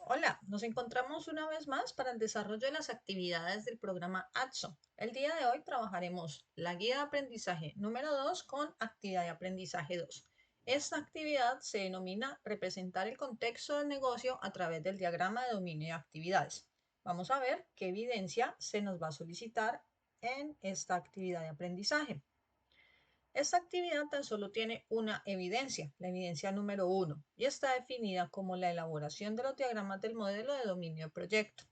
Hola, nos encontramos una vez más para el desarrollo de las actividades del programa ATSO. El día de hoy trabajaremos la guía de aprendizaje número 2 con actividad de aprendizaje 2. Esta actividad se denomina representar el contexto del negocio a través del diagrama de dominio de actividades. Vamos a ver qué evidencia se nos va a solicitar en esta actividad de aprendizaje. Esta actividad tan solo tiene una evidencia, la evidencia número 1, y está definida como la elaboración de los diagramas del modelo de dominio de proyecto.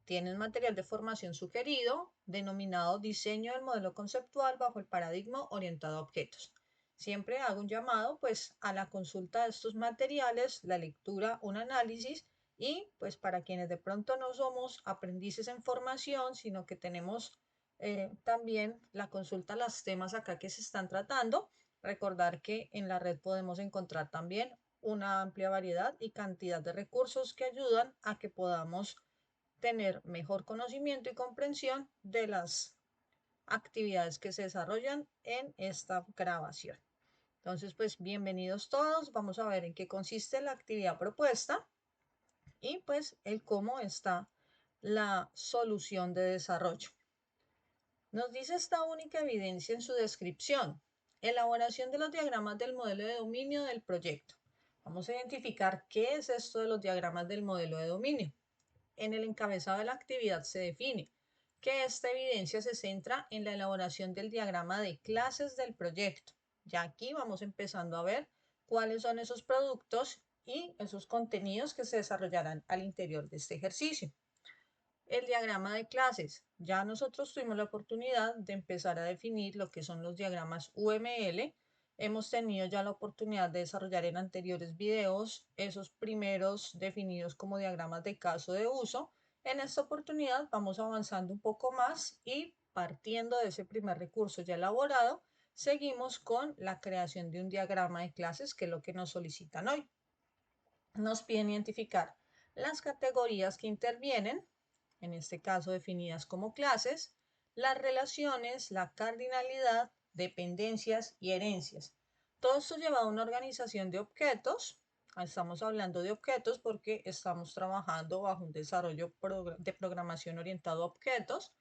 Tiene material de formación sugerido, denominado diseño del modelo conceptual bajo el paradigma orientado a objetos. Siempre hago un llamado pues a la consulta de estos materiales, la lectura, un análisis y pues para quienes de pronto no somos aprendices en formación, sino que tenemos también la consulta a los temas acá que se están tratando. Recordar que en la red podemos encontrar también una amplia variedad y cantidad de recursos que ayudan a que podamos tener mejor conocimiento y comprensión de las actividades que se desarrollan en esta grabación. Entonces, pues bienvenidos todos. Vamos a ver en qué consiste la actividad propuesta y pues el cómo está la solución de desarrollo. Nos dice esta única evidencia en su descripción. Elaboración de los diagramas del modelo de dominio del proyecto. Vamos a identificar qué es esto de los diagramas del modelo de dominio. En el encabezado de la actividad se define que esta evidencia se centra en la elaboración del diagrama de clases del proyecto. Ya aquí vamos empezando a ver cuáles son esos productos y esos contenidos que se desarrollarán al interior de este ejercicio. El diagrama de clases. Ya nosotros tuvimos la oportunidad de empezar a definir lo que son los diagramas UML. Hemos tenido ya la oportunidad de desarrollar en anteriores videos esos primeros definidos como diagramas de caso de uso. En esta oportunidad vamos avanzando un poco más y partiendo de ese primer recurso ya elaborado, seguimos con la creación de un diagrama de clases, que es lo que nos solicitan hoy. Nos piden identificar las categorías que intervienen, en este caso definidas como clases, las relaciones, la cardinalidad, dependencias y herencias. Todo esto lleva a una organización de objetos. Estamos hablando de objetos porque estamos trabajando bajo un desarrollo de programación orientado a objetos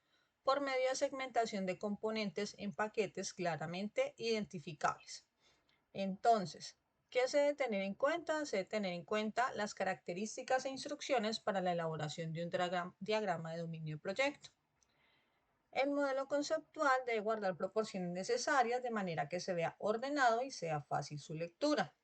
por medio de segmentación de componentes en paquetes claramente identificables. Entonces, ¿qué se debe tener en cuenta? Se debe tener en cuenta las características e instrucciones para la elaboración de un diagrama de dominio de proyecto. El modelo conceptual debe guardar proporciones necesarias de manera que se vea ordenado y sea fácil su lectura.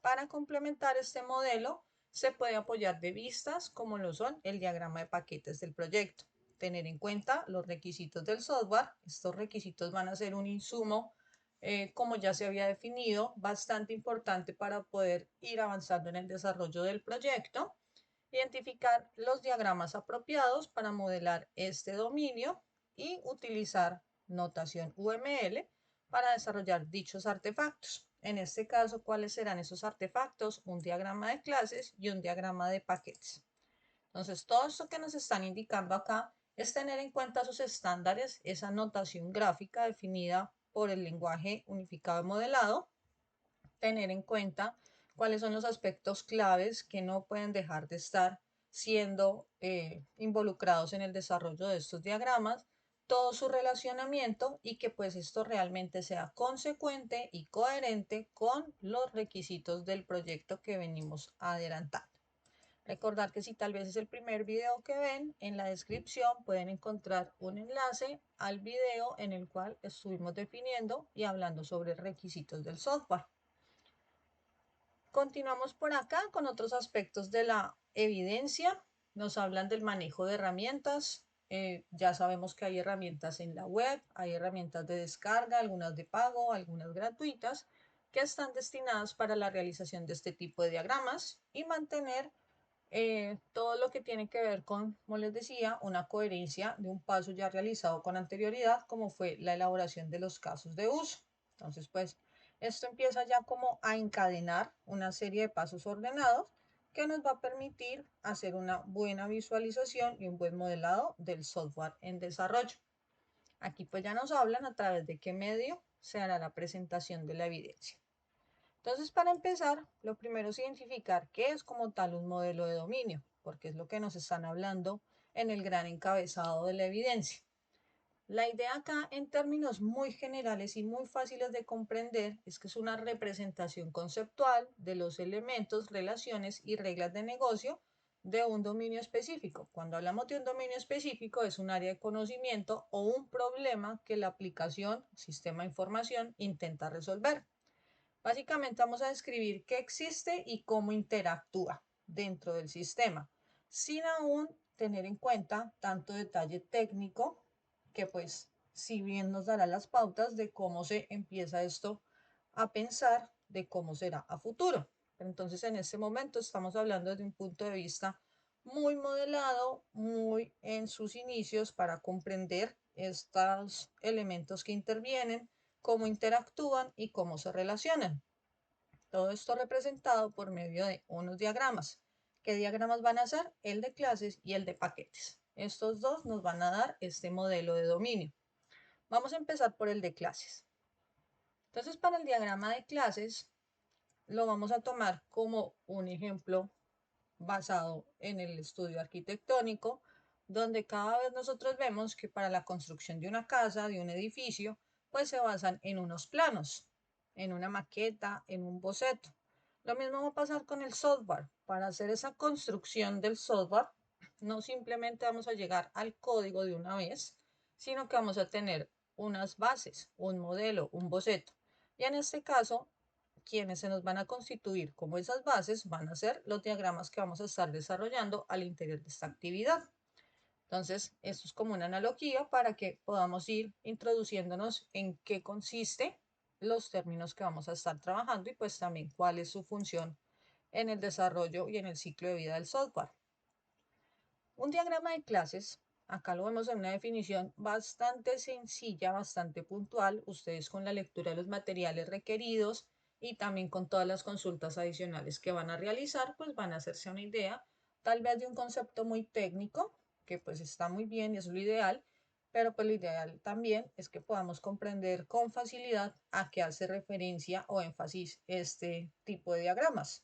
Para complementar este modelo, se puede apoyar de vistas como lo son el diagrama de paquetes del proyecto. Tener en cuenta los requisitos del software. Estos requisitos van a ser un insumo, como ya se había definido, bastante importante para poder ir avanzando en el desarrollo del proyecto. Identificar los diagramas apropiados para modelar este dominio y utilizar notación UML para desarrollar dichos artefactos. En este caso, ¿cuáles serán esos artefactos? Un diagrama de clases y un diagrama de paquetes. Entonces, todo esto que nos están indicando acá es tener en cuenta sus estándares, esa notación gráfica definida por el lenguaje unificado de modelado, tener en cuenta cuáles son los aspectos claves que no pueden dejar de estar siendo involucrados en el desarrollo de estos diagramas, todo su relacionamiento y que pues esto realmente sea consecuente y coherente con los requisitos del proyecto que venimos adelantando. Recordar que si tal vez es el primer video que ven, en la descripción pueden encontrar un enlace al video en el cual estuvimos definiendo y hablando sobre requisitos del software. Continuamos por acá con otros aspectos de la evidencia. Nos hablan del manejo de herramientas. Ya sabemos que hay herramientas en la web, hay herramientas de descarga, algunas de pago, algunas gratuitas, que están destinadas para la realización de este tipo de diagramas y mantener todo lo que tiene que ver con, como les decía, una coherencia de un paso ya realizado con anterioridad, como fue la elaboración de los casos de uso. Entonces, pues, esto empieza ya como a encadenar una serie de pasos ordenados que nos va a permitir hacer una buena visualización y un buen modelado del software en desarrollo. Aquí pues ya nos hablan a través de qué medio se hará la presentación de la evidencia. Entonces, para empezar, lo primero es identificar qué es como tal un modelo de dominio. porque es lo que nos están hablando en el gran encabezado de la evidencia. La idea acá, en términos muy generales y muy fáciles de comprender, es que es una representación conceptual de los elementos, relaciones y reglas de negocio de un dominio específico. Cuando hablamos de un dominio específico, es un área de conocimiento o un problema que la aplicación, sistema de información, intenta resolver. Básicamente vamos a describir qué existe y cómo interactúa dentro del sistema, sin aún tener en cuenta tanto detalle técnico, que pues si bien nos dará las pautas de cómo se empieza esto a pensar de cómo será a futuro. Entonces en este momento estamos hablando desde un punto de vista muy modelado, muy en sus inicios para comprender estos elementos que intervienen, cómo interactúan y cómo se relacionan. Todo esto representado por medio de unos diagramas. ¿Qué diagramas van a ser? El de clases y el de paquetes. Estos dos nos van a dar este modelo de dominio. Vamos a empezar por el de clases. Entonces, para el diagrama de clases, lo vamos a tomar como un ejemplo basado en el estudio arquitectónico, donde cada vez nosotros vemos que para la construcción de una casa, de un edificio, pues se basan en unos planos, en una maqueta, en un boceto. Lo mismo va a pasar con el software. Para hacer esa construcción del software, no simplemente vamos a llegar al código de una vez, sino que vamos a tener unas bases, un modelo, un boceto. Y en este caso, quienes se nos van a constituir como esas bases van a ser los diagramas que vamos a estar desarrollando al interior de esta actividad. Entonces, esto es como una analogía para que podamos ir introduciéndonos en qué consiste los términos que vamos a estar trabajando y pues también cuál es su función en el desarrollo y en el ciclo de vida del software. Un diagrama de clases, acá lo vemos en una definición bastante sencilla, bastante puntual, ustedes con la lectura de los materiales requeridos y también con todas las consultas adicionales que van a realizar, pues van a hacerse una idea, tal vez de un concepto muy técnico, que pues está muy bien y es lo ideal, pero pues lo ideal también es que podamos comprender con facilidad a qué hace referencia o énfasis este tipo de diagramas.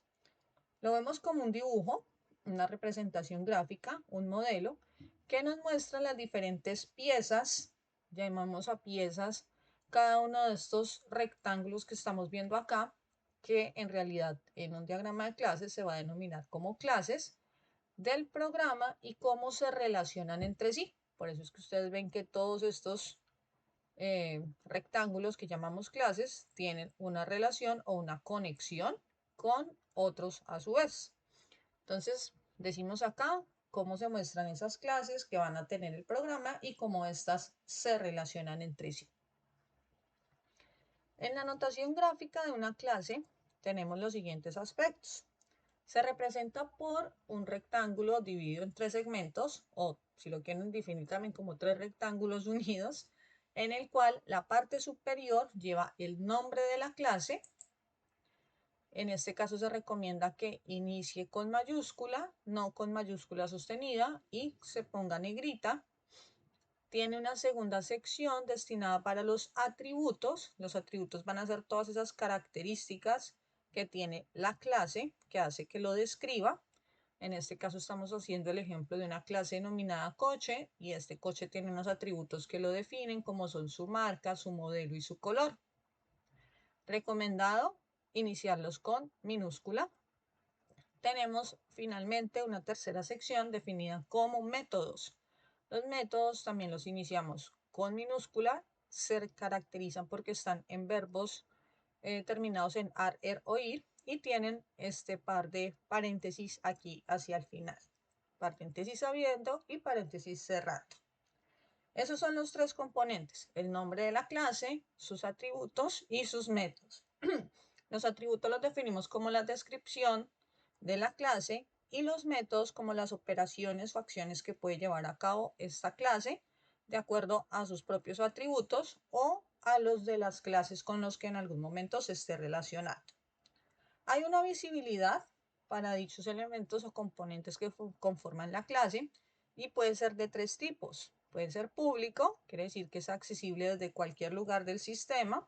Lo vemos como un dibujo, una representación gráfica, un modelo, que nos muestra las diferentes piezas, llamamos a piezas cada uno de estos rectángulos que estamos viendo acá, que en realidad en un diagrama de clases se va a denominar como clases del programa y cómo se relacionan entre sí. Por eso es que ustedes ven que todos estos rectángulos que llamamos clases tienen una relación o una conexión con otros a su vez. Entonces, decimos acá cómo se muestran esas clases que van a tener el programa y cómo éstas se relacionan entre sí. En la notación gráfica de una clase tenemos los siguientes aspectos. Se representa por un rectángulo dividido en tres segmentos, o si lo quieren definir también como tres rectángulos unidos, en el cual la parte superior lleva el nombre de la clase. En este caso se recomienda que inicie con mayúscula, no con mayúscula sostenida, y se ponga negrita. Tiene una segunda sección destinada para los atributos. Los atributos van a ser todas esas características que tiene la clase, que hace que lo describa. En este caso estamos haciendo el ejemplo de una clase denominada coche, y este coche tiene unos atributos que lo definen, como son su marca, su modelo y su color. Recomendado iniciarlos con minúscula. Tenemos finalmente una tercera sección definida como métodos. Los métodos también los iniciamos con minúscula, se caracterizan porque están en verbos terminados en ar, er o ir y tienen este par de paréntesis aquí hacia el final. Paréntesis abierto y paréntesis cerrado. Esos son los tres componentes: el nombre de la clase, sus atributos y sus métodos. Los atributos los definimos como la descripción de la clase y los métodos como las operaciones o acciones que puede llevar a cabo esta clase de acuerdo a sus propios atributos o a los de las clases con los que en algún momento se esté relacionando. Hay una visibilidad para dichos elementos o componentes que conforman la clase y puede ser de tres tipos. Puede ser público, quiere decir que es accesible desde cualquier lugar del sistema.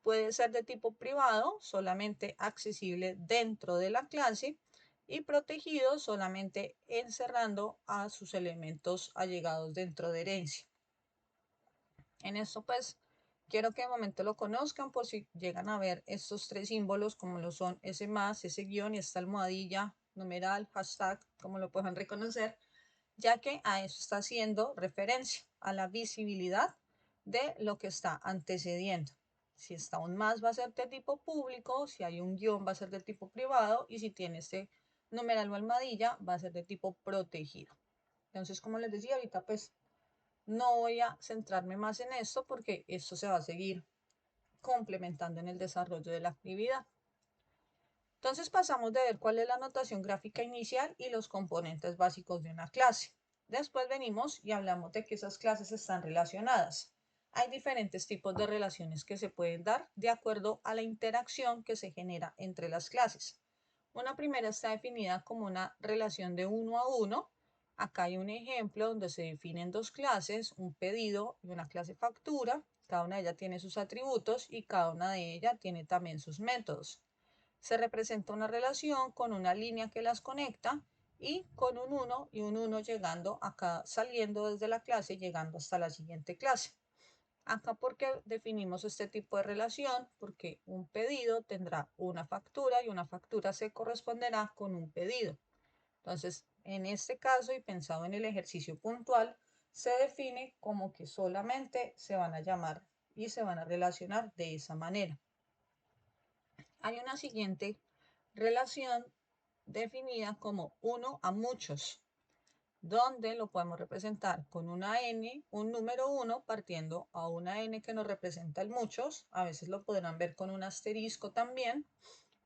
Puede ser de tipo privado, solamente accesible dentro de la clase. y protegido solamente encerrando a sus elementos allegados dentro de herencia. En esto pues quiero que de momento lo conozcan por si llegan a ver estos tres símbolos como lo son ese más, ese guión y esta almohadilla, numeral, hashtag, como lo puedan reconocer, ya que a eso está haciendo referencia, a la visibilidad de lo que está antecediendo. Si está un más va a ser de tipo público, si hay un guión va a ser de tipo privado y si tiene este numeral o almohadilla va a ser de tipo protegido. Entonces, como les decía ahorita, pues no voy a centrarme más en esto porque esto se va a seguir complementando en el desarrollo de la actividad. Entonces pasamos de ver cuál es la notación gráfica inicial y los componentes básicos de una clase. Después venimos y hablamos de que esas clases están relacionadas. Hay diferentes tipos de relaciones que se pueden dar de acuerdo a la interacción que se genera entre las clases. Una primera está definida como una relación de uno a uno. Acá hay un ejemplo donde se definen dos clases, un pedido y una clase factura. Cada una de ellas tiene sus atributos y cada una de ellas tiene también sus métodos. Se representa una relación con una línea que las conecta y con un 1 y un 1 llegando acá, saliendo desde la clase y llegando hasta la siguiente clase. Acá, ¿por qué definimos este tipo de relación? Porque un pedido tendrá una factura y una factura se corresponderá con un pedido. Entonces, en este caso y pensado en el ejercicio puntual, se define como que solamente se van a llamar y se van a relacionar de esa manera. Hay una siguiente relación definida como uno a muchos, donde lo podemos representar con una n, un número 1 partiendo a una n que nos representa el muchos. A veces lo podrán ver con un asterisco también.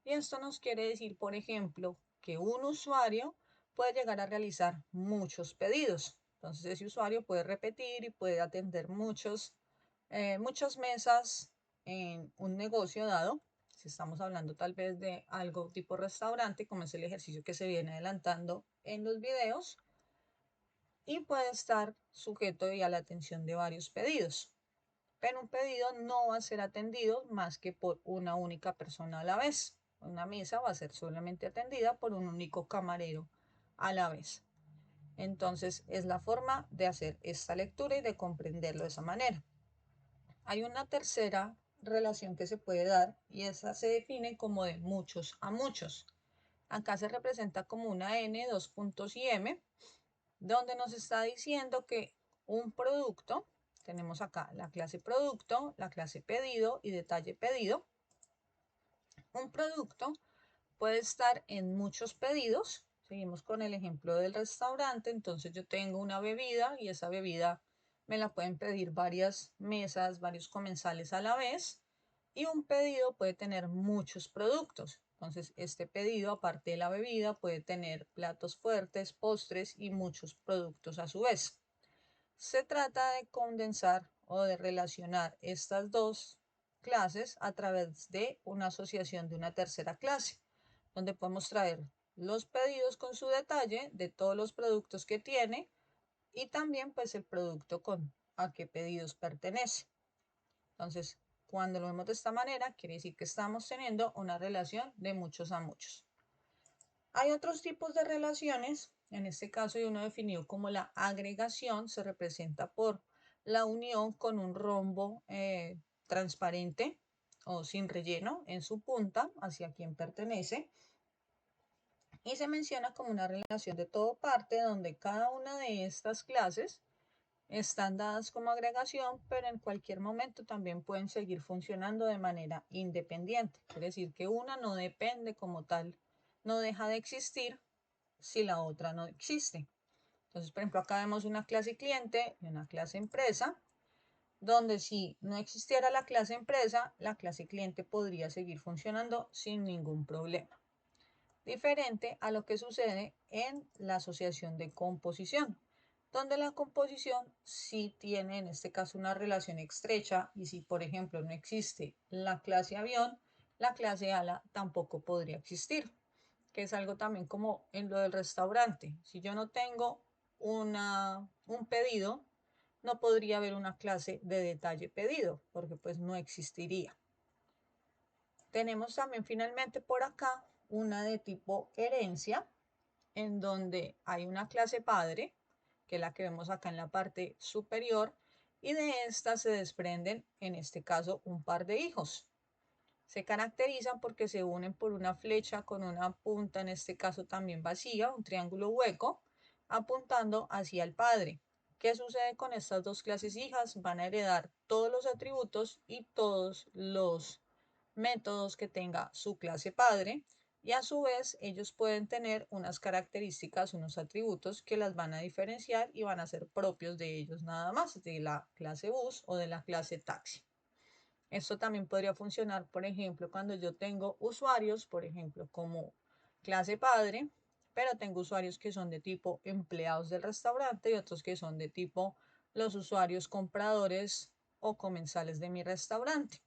Y esto nos quiere decir, por ejemplo, que un usuario puede llegar a realizar muchos pedidos. Entonces ese usuario puede repetir y puede atender muchas mesas en un negocio dado. Si estamos hablando tal vez de algo tipo restaurante, como es el ejercicio que se viene adelantando en los videos, y puede estar sujeto a la atención de varios pedidos. Pero un pedido no va a ser atendido más que por una única persona a la vez. Una mesa va a ser solamente atendida por un único camarero a la vez. Entonces es la forma de hacer esta lectura y de comprenderlo de esa manera. Hay una tercera relación que se puede dar y esa se define como de muchos a muchos. Acá se representa como una N, dos puntos y M, donde nos está diciendo que un producto, tenemos acá la clase producto, la clase pedido y detalle pedido. Un producto puede estar en muchos pedidos. Seguimos con el ejemplo del restaurante. Entonces yo tengo una bebida y esa bebida me la pueden pedir varias mesas, varios comensales a la vez. Y un pedido puede tener muchos productos. Entonces este pedido, aparte de la bebida, puede tener platos fuertes, postres y muchos productos a su vez. Se trata de condensar o de relacionar estas dos clases a través de una asociación de una tercera clase, donde podemos traer los pedidos con su detalle de todos los productos que tiene y también pues el producto con a qué pedidos pertenece. Entonces, cuando lo vemos de esta manera, quiere decir que estamos teniendo una relación de muchos a muchos. Hay otros tipos de relaciones, en este caso hay uno definido como la agregación, se representa por la unión con un rombo transparente o sin relleno en su punta hacia quien pertenece y se menciona como una relación de todo parte donde cada una de estas clases están dadas como agregación, pero en cualquier momento también pueden seguir funcionando de manera independiente. Quiere decir que una no depende como tal, no deja de existir si la otra no existe. Entonces, por ejemplo, acá vemos una clase cliente y una clase empresa, donde si no existiera la clase empresa, la clase cliente podría seguir funcionando sin ningún problema. Diferente a lo que sucede en la asociación de composición, donde la composición sí tiene en este caso una relación estrecha y si por ejemplo no existe la clase avión, la clase ala tampoco podría existir, que es algo también como en lo del restaurante. Si yo no tengo un pedido, no podría haber una clase de detalle pedido, porque pues no existiría. Tenemos también finalmente por acá una de tipo herencia, en donde hay una clase padre, que es la que vemos acá en la parte superior, y de esta se desprenden, en este caso, un par de hijos. Se caracterizan porque se unen por una flecha con una punta, en este caso también vacía, un triángulo hueco, apuntando hacia el padre. ¿Qué sucede con estas dos clases hijas? Van a heredar todos los atributos y todos los métodos que tenga su clase padre, y a su vez ellos pueden tener unas características, unos atributos que las van a diferenciar y van a ser propios de ellos nada más, de la clase bus o de la clase taxi. Esto también podría funcionar, por ejemplo, cuando yo tengo usuarios, por ejemplo, como clase padre, pero tengo usuarios que son de tipo empleados del restaurante y otros que son de tipo los usuarios compradores o comensales de mi restaurante.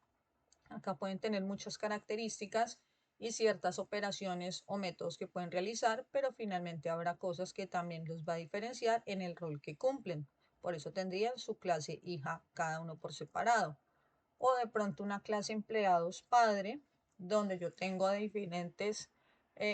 Acá pueden tener muchas características y ciertas operaciones o métodos que pueden realizar, pero finalmente habrá cosas que también los va a diferenciar en el rol que cumplen. Por eso tendrían su clase hija cada uno por separado, o de pronto una clase empleados padre, donde yo tengo diferentes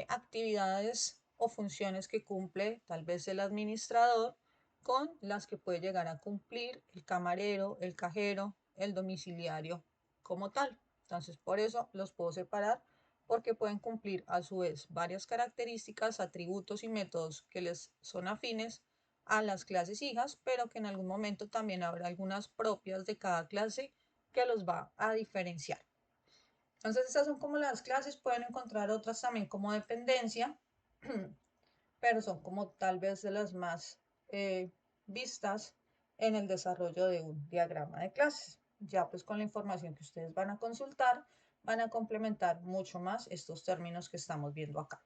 actividades o funciones que cumple tal vez el administrador con las que puede llegar a cumplir el camarero, el cajero, el domiciliario como tal. Entonces, por eso los puedo separar, porque pueden cumplir a su vez varias características, atributos y métodos que les son afines a las clases hijas, pero que en algún momento también habrá algunas propias de cada clase que los va a diferenciar. Entonces, estas son como las clases, pueden encontrar otras también como dependencia, pero son como tal vez de las más vistas en el desarrollo de un diagrama de clases. Ya pues con la información que ustedes van a consultar, van a complementar mucho más estos términos que estamos viendo acá.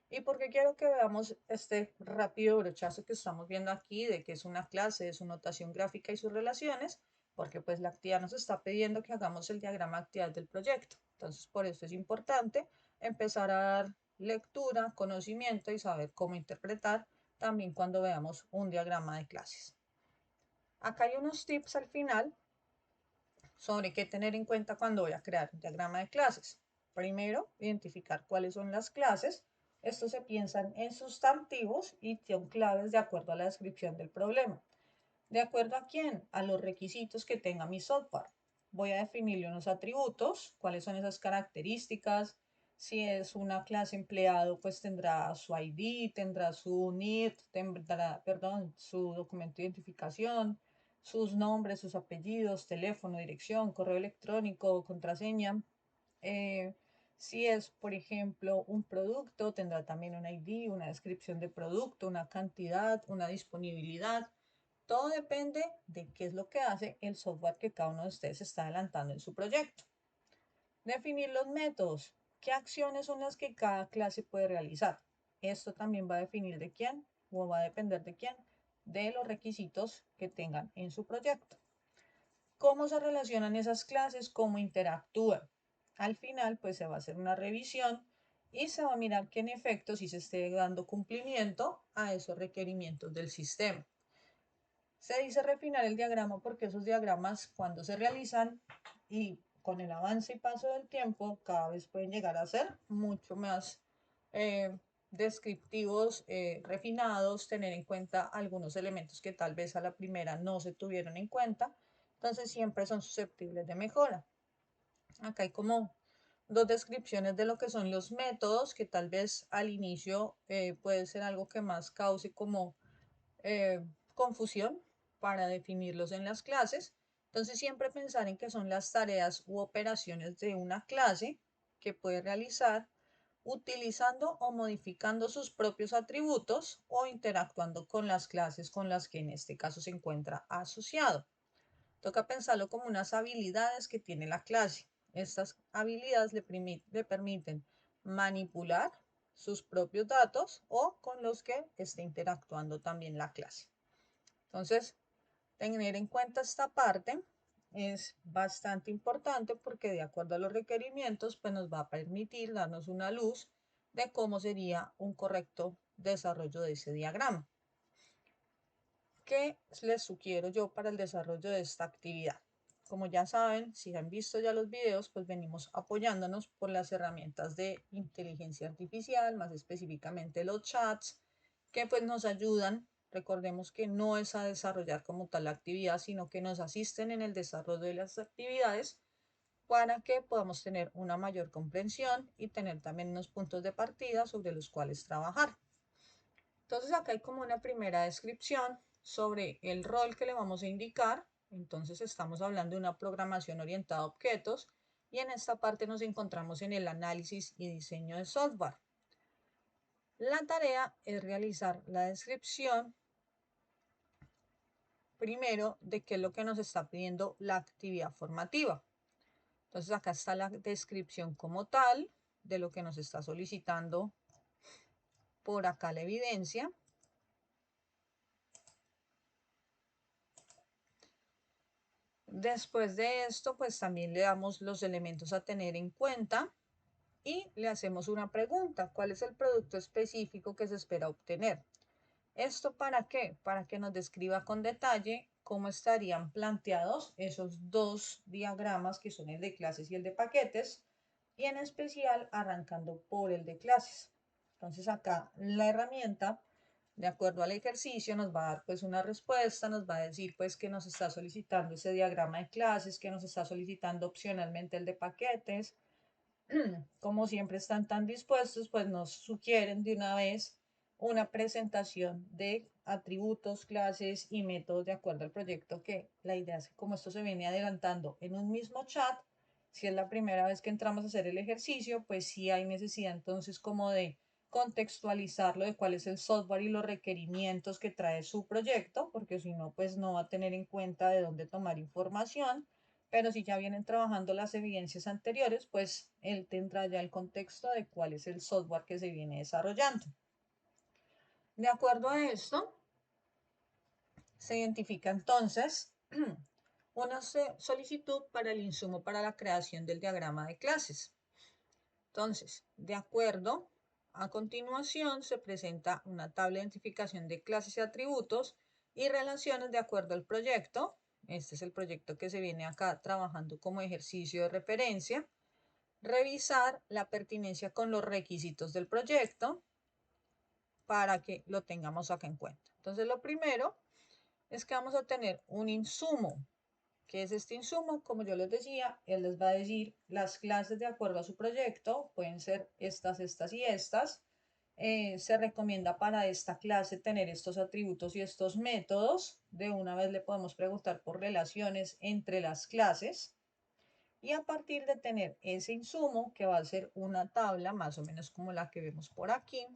¿Y por qué quiero que veamos este rápido brochazo que estamos viendo aquí de qué es una clase, de su notación gráfica y sus relaciones? Porque pues la actividad nos está pidiendo que hagamos el diagrama de actividad del proyecto. Entonces, por eso es importante empezar a dar lectura, conocimiento y saber cómo interpretar también cuando veamos un diagrama de clases. Acá hay unos tips al final sobre qué tener en cuenta cuando voy a crear un diagrama de clases. Primero, identificar cuáles son las clases. Estos se piensan en sustantivos y son claves de acuerdo a la descripción del problema. ¿De acuerdo a quién? A los requisitos que tenga mi software. Voy a definirle unos atributos, cuáles son esas características. Si es una clase empleado, pues tendrá su ID, tendrá su NID, tendrá, perdón, su documento de identificación, sus nombres, sus apellidos, teléfono, dirección, correo electrónico, contraseña. Eh, si es, por ejemplo, un producto, tendrá también un ID, una descripción de producto, una cantidad, una disponibilidad. Todo depende de qué es lo que hace el software que cada uno de ustedes está adelantando en su proyecto. Definir los métodos. ¿Qué acciones son las que cada clase puede realizar? Esto también va a definir de quién o va a depender de quién, de los requisitos que tengan en su proyecto. ¿Cómo se relacionan esas clases? ¿Cómo interactúan? Al final, pues se va a hacer una revisión y se va a mirar que en efecto sí se esté dando cumplimiento a esos requerimientos del sistema. Se dice refinar el diagrama porque esos diagramas cuando se realizan y con el avance y paso del tiempo cada vez pueden llegar a ser mucho más descriptivos, refinados, tener en cuenta algunos elementos que tal vez a la primera no se tuvieron en cuenta, entonces siempre son susceptibles de mejora. Acá hay como dos descripciones de lo que son los métodos, que tal vez al inicio puede ser algo que más cause como confusión para definirlos en las clases. Entonces siempre pensar en que son las tareas u operaciones de una clase que puede realizar utilizando o modificando sus propios atributos o interactuando con las clases con las que en este caso se encuentra asociado. Toca pensarlo como unas habilidades que tiene la clase. Estas habilidades le permiten manipular sus propios datos o con los que esté interactuando también la clase. Entonces, tener en cuenta esta parte es bastante importante porque de acuerdo a los requerimientos, pues nos va a permitir darnos una luz de cómo sería un correcto desarrollo de ese diagrama. ¿Qué les sugiero yo para el desarrollo de esta actividad? como ya saben, si han visto ya los videos, pues venimos apoyándonos por las herramientas de inteligencia artificial, más específicamente los chats, que pues nos ayudan. Recordemos que no es a desarrollar como tal la actividad, sino que nos asisten en el desarrollo de las actividades para que podamos tener una mayor comprensión y tener también unos puntos de partida sobre los cuales trabajar. Entonces acá hay como una primera descripción sobre el rol que le vamos a indicar. Entonces estamos hablando de una programación orientada a objetos y en esta parte nos encontramos en el análisis y diseño de software. La tarea es realizar la descripción primero de qué es lo que nos está pidiendo la actividad formativa. Entonces acá está la descripción como tal de lo que nos está solicitando por acá la evidencia. Después de esto, pues también le damos los elementos a tener en cuenta y le hacemos una pregunta. ¿Cuál es el producto específico que se espera obtener? ¿Esto para qué? Para que nos describa con detalle cómo estarían planteados esos dos diagramas que son el de clases y el de paquetes, y en especial arrancando por el de clases. Entonces acá la herramienta, de acuerdo al ejercicio, nos va a dar pues una respuesta, nos va a decir pues que nos está solicitando ese diagrama de clases, que nos está solicitando opcionalmente el de paquetes. Como siempre están tan dispuestos, pues nos sugieren de una vez una presentación de atributos, clases y métodos de acuerdo al proyecto, que la idea es que como esto se viene adelantando en un mismo chat, si es la primera vez que entramos a hacer el ejercicio, pues sí hay necesidad entonces como de contextualizarlo de cuál es el software y los requerimientos que trae su proyecto, porque si no, pues no va a tener en cuenta de dónde tomar información, pero si ya vienen trabajando las evidencias anteriores, pues él tendrá ya el contexto de cuál es el software que se viene desarrollando. De acuerdo a esto, se identifica entonces una solicitud para el insumo para la creación del diagrama de clases. Entonces, de acuerdo, a continuación se presenta una tabla de identificación de clases y atributos y relaciones de acuerdo al proyecto. Este es el proyecto que se viene acá trabajando como ejercicio de referencia. Revisar la pertinencia con los requisitos del proyecto para que lo tengamos acá en cuenta. Entonces, lo primero es que vamos a tener un insumo. ¿Qué es este insumo? Como yo les decía, él les va a decir las clases de acuerdo a su proyecto, pueden ser estas, estas y estas. Se recomienda para esta clase tener estos atributos y estos métodos. De una vez le podemos preguntar por relaciones entre las clases. Y a partir de tener ese insumo, que va a ser una tabla más o menos como la que vemos por aquí,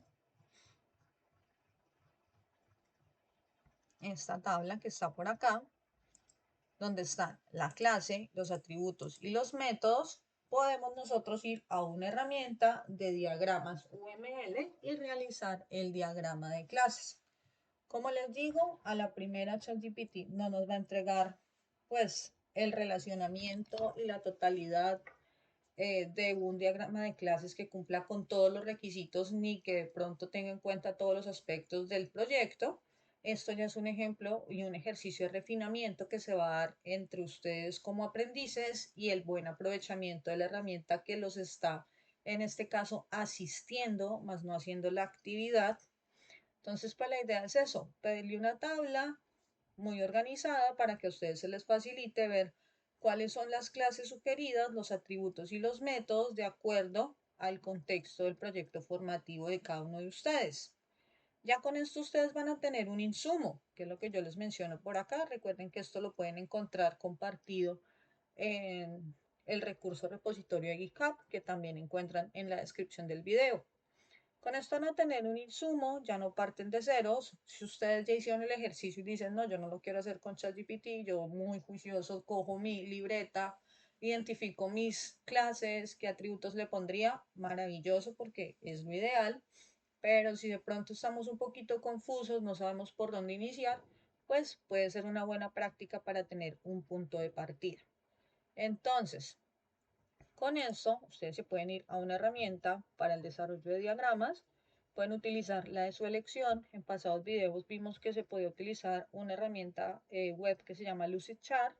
esta tabla que está por acá, donde están la clase, los atributos y los métodos, podemos nosotros ir a una herramienta de diagramas UML y realizar el diagrama de clases. Como les digo, a la primera ChatGPT no nos va a entregar pues el relacionamiento y la totalidad de un diagrama de clases que cumpla con todos los requisitos ni que de pronto tenga en cuenta todos los aspectos del proyecto. Esto ya es un ejemplo y un ejercicio de refinamiento que se va a dar entre ustedes como aprendices y el buen aprovechamiento de la herramienta que los está, en este caso, asistiendo, más no haciendo la actividad. Entonces, pues la idea es eso, pedirle una tabla muy organizada para que a ustedes se les facilite ver cuáles son las clases sugeridas, los atributos y los métodos de acuerdo al contexto del proyecto formativo de cada uno de ustedes. Ya con esto ustedes van a tener un insumo, que es lo que yo les menciono por acá. Recuerden que esto lo pueden encontrar compartido en el recurso repositorio de GitHub, que también encuentran en la descripción del video. Con esto van a tener un insumo, ya no parten de ceros. Si ustedes ya hicieron el ejercicio y dicen, no, yo no lo quiero hacer con ChatGPT, yo muy juicioso cojo mi libreta, identifico mis clases, qué atributos le pondría, maravilloso porque es lo ideal. Pero si de pronto estamos un poquito confusos, no sabemos por dónde iniciar, pues puede ser una buena práctica para tener un punto de partida. Entonces, con eso, ustedes se pueden ir a una herramienta para el desarrollo de diagramas. Pueden utilizar la de su elección. En pasados videos vimos que se podía utilizar una herramienta web que se llama Lucidchart.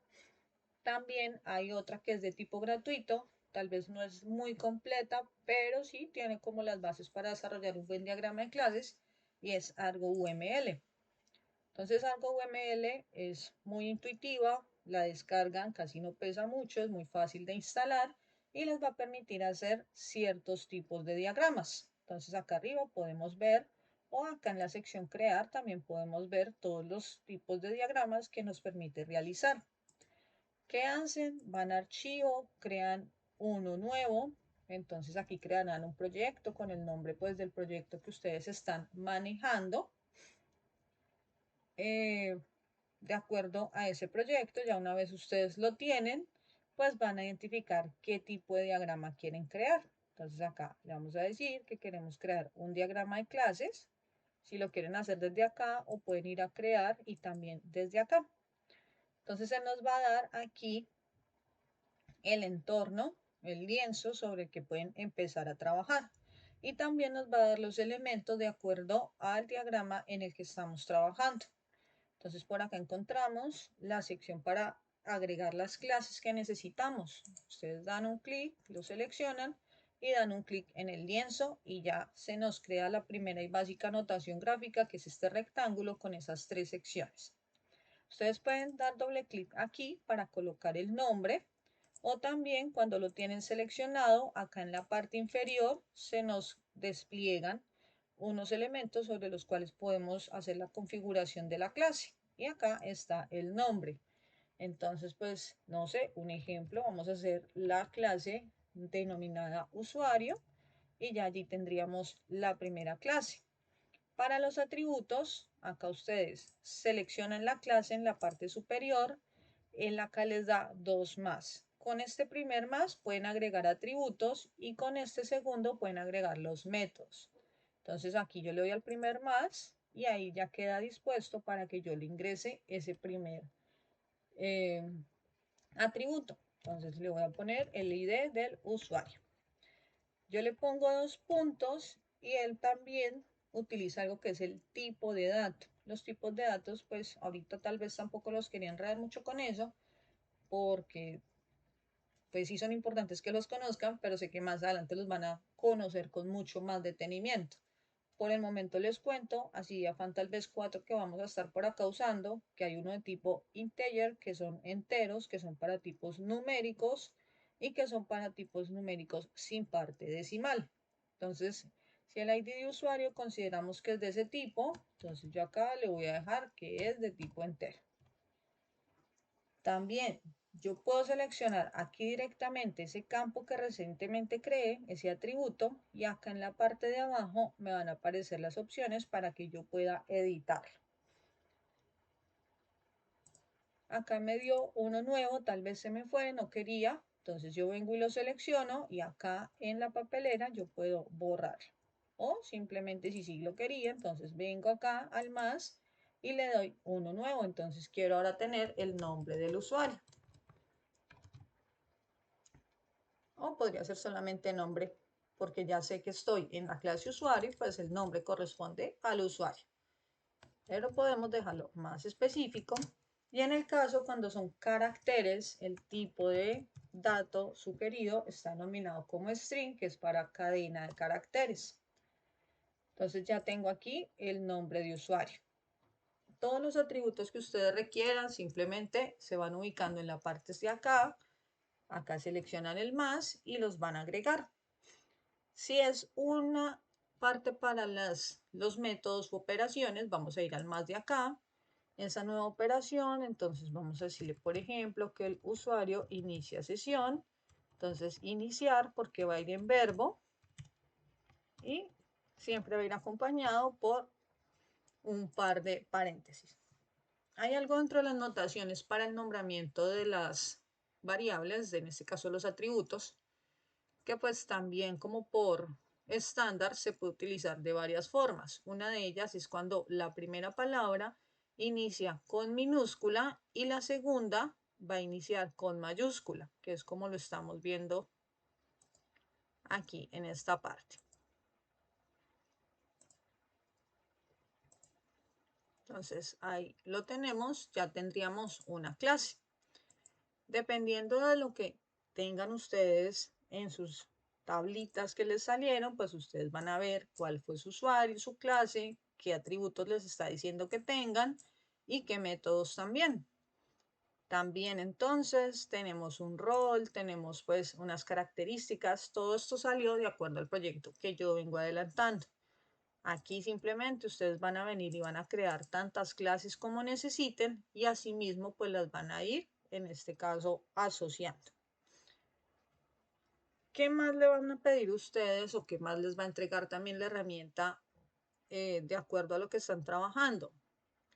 También hay otra que es de tipo gratuito, tal vez no es muy completa, pero sí tiene como las bases para desarrollar un buen diagrama de clases y es Argo UML. Entonces Argo UML es muy intuitiva, la descargan, casi no pesa mucho, es muy fácil de instalar y les va a permitir hacer ciertos tipos de diagramas. Entonces acá arriba podemos ver, o acá en la sección crear también podemos ver todos los tipos de diagramas que nos permite realizar. ¿Qué hacen? Van a archivo, crean uno nuevo. Entonces aquí crearán un proyecto con el nombre pues del proyecto que ustedes están manejando. De acuerdo a ese proyecto, ya una vez ustedes lo tienen, pues van a identificar qué tipo de diagrama quieren crear. Entonces acá le vamos a decir que queremos crear un diagrama de clases. Si lo quieren hacer desde acá o pueden ir a crear y también desde acá. Entonces se nos va a dar aquí el entorno, el lienzo sobre el que pueden empezar a trabajar. Y también nos va a dar los elementos de acuerdo al diagrama en el que estamos trabajando. Entonces por acá encontramos la sección para agregar las clases que necesitamos. Ustedes dan un clic, lo seleccionan y dan un clic en el lienzo y ya se nos crea la primera y básica notación gráfica, que es este rectángulo con esas tres secciones. Ustedes pueden dar doble clic aquí para colocar el nombre, o también cuando lo tienen seleccionado, acá en la parte inferior se nos despliegan unos elementos sobre los cuales podemos hacer la configuración de la clase. Y acá está el nombre. Entonces, pues, no sé, un ejemplo, vamos a hacer la clase denominada usuario y ya allí tendríamos la primera clase. Para los atributos, acá ustedes seleccionan la clase en la parte superior, en la que les da 2 más. Con este primer más pueden agregar atributos y con este segundo pueden agregar los métodos. Entonces aquí yo le doy al primer más y ahí ya queda dispuesto para que yo le ingrese ese primer eh, atributo. Entonces le voy a poner el ID del usuario. Yo le pongo 2 puntos y él también utiliza algo que es el tipo de dato. Los tipos de datos, pues ahorita tal vez tampoco los quería enredar mucho con eso, porque pues sí son importantes que los conozcan, pero sé que más adelante los van a conocer con mucho más detenimiento. Por el momento les cuento, así afán tal vez 4 que vamos a estar por acá usando, que hay uno de tipo integer, que son enteros, que son para tipos numéricos y que son para tipos numéricos sin parte decimal. Entonces, si el ID de usuario consideramos que es de ese tipo, entonces yo acá le voy a dejar que es de tipo entero. También yo puedo seleccionar aquí directamente ese campo que recientemente creé, ese atributo, y acá en la parte de abajo me van a aparecer las opciones para que yo pueda editarlo. Acá me dio uno nuevo, tal vez se me fue, no quería, entonces yo vengo y lo selecciono y acá en la papelera yo puedo borrarlo. O simplemente si sí lo quería, entonces vengo acá al más y le doy uno nuevo, entonces quiero ahora tener el nombre del usuario. O podría ser solamente nombre, porque ya sé que estoy en la clase usuario, pues el nombre corresponde al usuario. Pero podemos dejarlo más específico. Y en el caso cuando son caracteres, el tipo de dato sugerido está denominado como string, que es para cadena de caracteres. Entonces ya tengo aquí el nombre de usuario. Todos los atributos que ustedes requieran simplemente se van ubicando en la parte de acá. Acá seleccionan el más y los van a agregar. Si es una parte para los métodos u operaciones, vamos a ir al más de acá. Esa nueva operación, entonces vamos a decirle, por ejemplo, que el usuario inicia sesión. Entonces, iniciar, porque va a ir en verbo y siempre va a ir acompañado por un par de paréntesis. Hay algo dentro de las notaciones para el nombramiento de las variables, en este caso los atributos, que pues también como por estándar se puede utilizar de varias formas. Una de ellas es cuando la primera palabra inicia con minúscula y la segunda va a iniciar con mayúscula, que es como lo estamos viendo aquí en esta parte. Entonces ahí lo tenemos, ya tendríamos una clase. Dependiendo de lo que tengan ustedes en sus tablitas que les salieron, pues ustedes van a ver cuál fue su usuario, su clase, qué atributos les está diciendo que tengan y qué métodos también. También entonces tenemos un rol, tenemos pues unas características, todo esto salió de acuerdo al proyecto que yo vengo adelantando. Aquí simplemente ustedes van a venir y van a crear tantas clases como necesiten y asimismo pues las van a ir, en este caso, asociando. ¿Qué más le van a pedir ustedes o qué más les va a entregar también la herramienta de acuerdo a lo que están trabajando?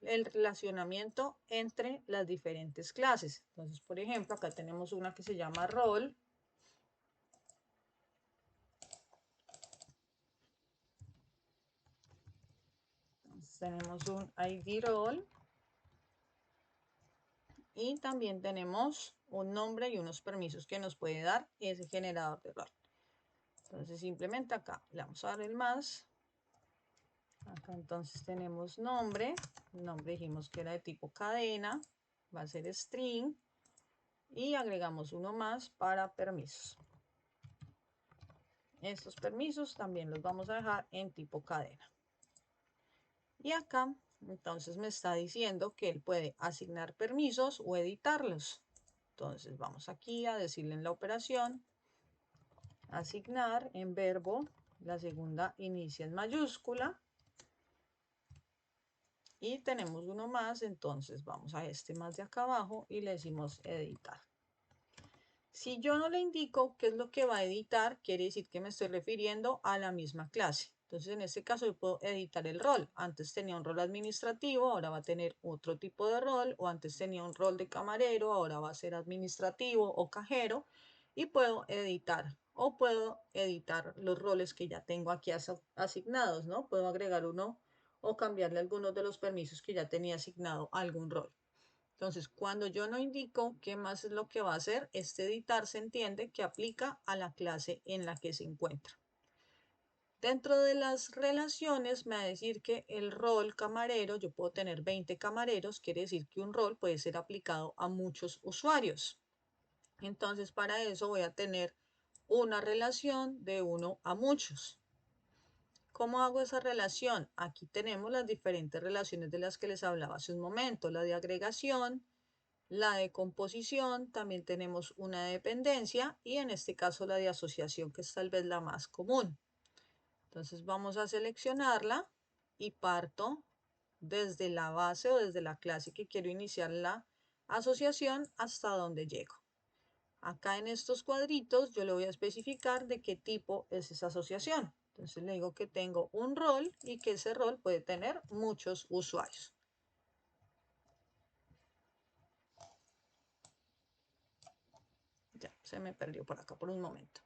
El relacionamiento entre las diferentes clases. Entonces, por ejemplo, acá tenemos una que se llama rol. Entonces, tenemos un ID role y también tenemos un nombre y unos permisos que nos puede dar ese generador de rol. Entonces, simplemente acá le vamos a dar el más. Acá entonces tenemos nombre. El nombre dijimos que era de tipo cadena. Va a ser string. Y agregamos uno más para permisos. Estos permisos también los vamos a dejar en tipo cadena. Y acá entonces me está diciendo que él puede asignar permisos o editarlos. Entonces vamos aquí a decirle en la operación, asignar en verbo, la segunda inicia en mayúscula. Y tenemos uno más, entonces vamos a este más de acá abajo y le decimos editar. Si yo no le indico qué es lo que va a editar, quiere decir que me estoy refiriendo a la misma clase. Entonces, en este caso, yo puedo editar el rol. Antes tenía un rol administrativo, ahora va a tener otro tipo de rol, o antes tenía un rol de camarero, ahora va a ser administrativo o cajero, y puedo editar, o puedo editar los roles que ya tengo aquí asignados, ¿no? Puedo agregar uno o cambiarle algunos de los permisos que ya tenía asignado a algún rol. Entonces, cuando yo no indico qué más es lo que va a hacer, este editar se entiende que aplica a la clase en la que se encuentra. Dentro de las relaciones me va a decir que el rol camarero, yo puedo tener 20 camareros, quiere decir que un rol puede ser aplicado a muchos usuarios. Entonces, para eso voy a tener una relación de uno a muchos. ¿Cómo hago esa relación? Aquí tenemos las diferentes relaciones de las que les hablaba hace un momento, la de agregación, la de composición, también tenemos una dependencia y en este caso la de asociación, que es tal vez la más común. Entonces vamos a seleccionarla y parto desde la base o desde la clase que quiero iniciar la asociación hasta donde llego. Acá en estos cuadritos yo le voy a especificar de qué tipo es esa asociación. Entonces le digo que tengo un rol y que ese rol puede tener muchos usuarios. Ya, se me perdió por acá por un momento.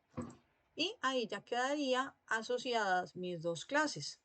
Y ahí ya quedaría asociadas mis dos clases.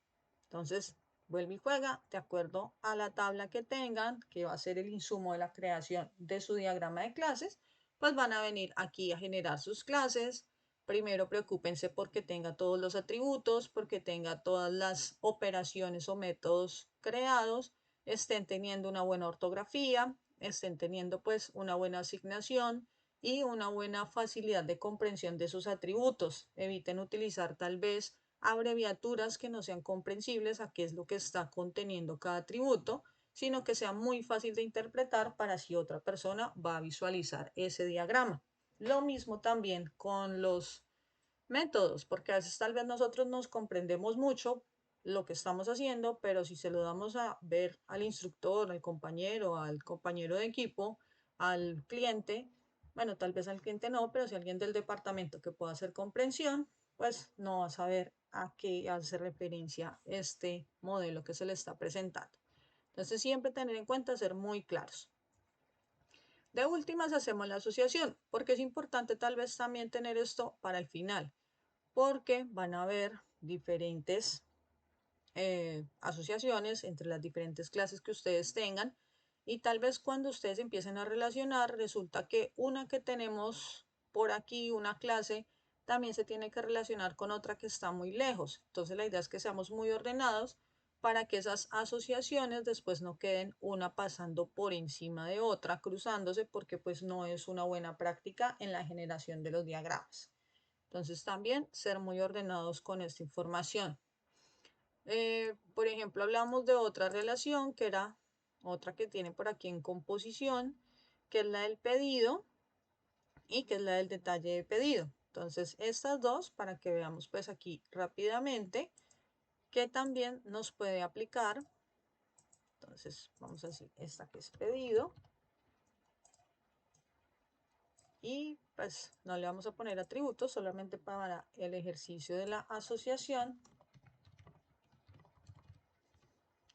Entonces, vuelve y juega de acuerdo a la tabla que tengan, que va a ser el insumo de la creación de su diagrama de clases, pues van a venir aquí a generar sus clases. Primero preocúpense porque tenga todos los atributos, porque tenga todas las operaciones o métodos creados, estén teniendo una buena ortografía, estén teniendo pues una buena asignación, y una buena facilidad de comprensión de sus atributos. Eviten utilizar tal vez abreviaturas que no sean comprensibles a qué es lo que está conteniendo cada atributo, sino que sea muy fácil de interpretar para si otra persona va a visualizar ese diagrama. Lo mismo también con los métodos, porque a veces tal vez nosotros nos comprendemos mucho lo que estamos haciendo, pero si se lo damos a ver al instructor, al compañero de equipo, al cliente, bueno, tal vez al cliente no, pero si alguien del departamento que pueda hacer comprensión, pues no va a saber a qué hace referencia este modelo que se le está presentando. Entonces siempre tener en cuenta ser muy claros. De últimas hacemos la asociación, porque es importante tal vez también tener esto para el final, porque van a haber diferentes asociaciones entre las diferentes clases que ustedes tengan y tal vez cuando ustedes empiecen a relacionar resulta que una que tenemos por aquí, una clase, también se tiene que relacionar con otra que está muy lejos. Entonces la idea es que seamos muy ordenados para que esas asociaciones después no queden una pasando por encima de otra, cruzándose, porque pues no es una buena práctica en la generación de los diagramas. Entonces también ser muy ordenados con esta información. Por ejemplo, hablamos de otra relación que era otra que tiene por aquí en composición, que es la del pedido y que es la del detalle de pedido. Entonces, estas dos, para que veamos pues aquí rápidamente, que también nos puede aplicar. Entonces, vamos a decir esta que es pedido. Y pues no le vamos a poner atributos, solamente para el ejercicio de la asociación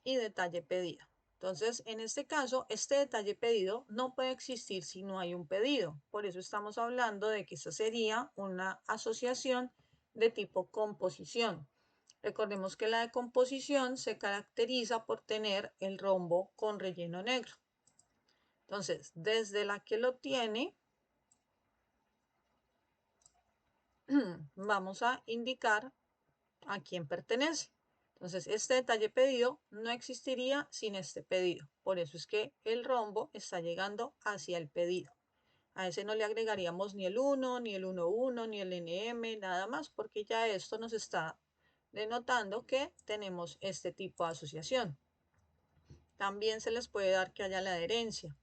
y detalle pedido. Entonces, en este caso, este detalle pedido no puede existir si no hay un pedido. Por eso estamos hablando de que esta sería una asociación de tipo composición. Recordemos que la de composición se caracteriza por tener el rombo con relleno negro. Entonces, desde la que lo tiene, vamos a indicar a quién pertenece. Entonces, este detalle pedido no existiría sin este pedido. Por eso es que el rombo está llegando hacia el pedido. A ese no le agregaríamos ni el 1, ni el 11, ni el NM, nada más, porque ya esto nos está denotando que tenemos este tipo de asociación. También se les puede dar que haya la adherencia.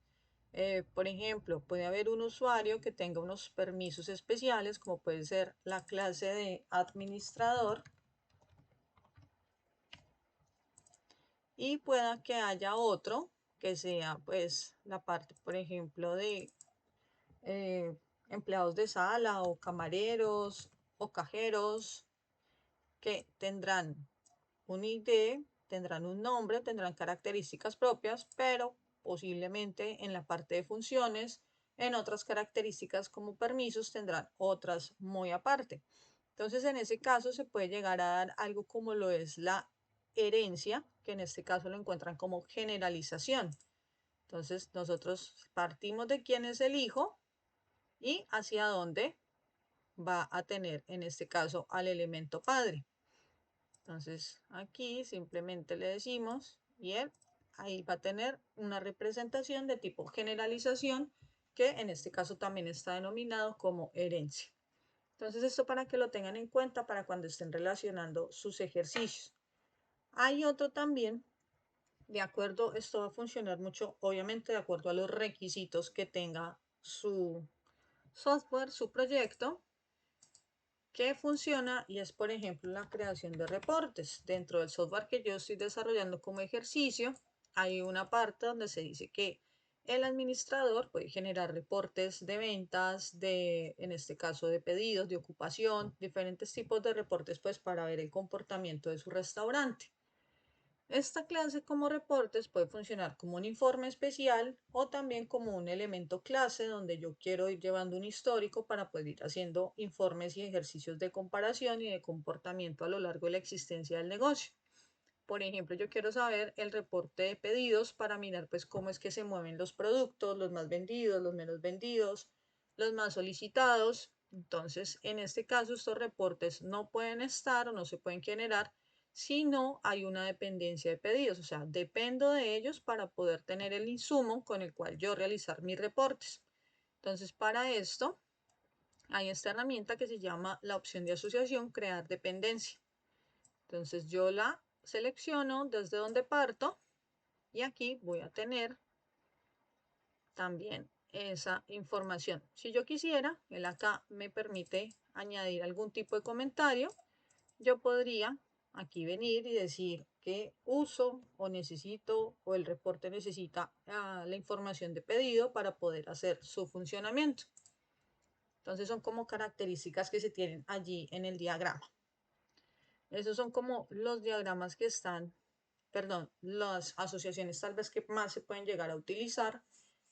Por ejemplo, puede haber un usuario que tenga unos permisos especiales, como puede ser la clase de administrador, y pueda que haya otro que sea pues la parte, por ejemplo, de eh, empleados de sala o camareros o cajeros que tendrán un ID, tendrán un nombre, tendrán características propias, pero posiblemente en la parte de funciones, en otras características como permisos, tendrán otras muy aparte. Entonces, en ese caso se puede llegar a dar algo como lo es la herencia, que en este caso lo encuentran como generalización. Entonces, nosotros partimos de quién es el hijo y hacia dónde va a tener, en este caso, al elemento padre. Entonces, aquí simplemente le decimos y él ahí va a tener una representación de tipo generalización, que en este caso también está denominado como herencia. Entonces, esto para que lo tengan en cuenta para cuando estén relacionando sus ejercicios. Hay otro también, de acuerdo, esto va a funcionar mucho, obviamente, de acuerdo a los requisitos que tenga su software, su proyecto, que funciona y es, por ejemplo, la creación de reportes. Dentro del software que yo estoy desarrollando como ejercicio, hay una parte donde se dice que el administrador puede generar reportes de ventas, en este caso de pedidos, de ocupación, diferentes tipos de reportes pues para ver el comportamiento de su restaurante. Esta clase como reportes puede funcionar como un informe especial o también como un elemento clase donde yo quiero ir llevando un histórico para poder ir haciendo informes y ejercicios de comparación y de comportamiento a lo largo de la existencia del negocio. Por ejemplo, yo quiero saber el reporte de pedidos para mirar pues cómo es que se mueven los productos, los más vendidos, los menos vendidos, los más solicitados. Entonces, en este caso, estos reportes no pueden estar o no se pueden generar si no hay una dependencia de pedidos. O sea, dependo de ellos para poder tener el insumo con el cual yo realizar mis reportes. Entonces, para esto, hay esta herramienta que se llama la opción de asociación, crear dependencia. Entonces yo la selecciono desde donde parto y aquí voy a tener también esa información. Si yo quisiera, él acá me permite añadir algún tipo de comentario, yo podría aquí venir y decir que uso o necesito o el reporte necesita la información de pedido para poder hacer su funcionamiento. Entonces son como características que se tienen allí en el diagrama. Esos son como los diagramas que están, perdón, las asociaciones tal vez que más se pueden llegar a utilizar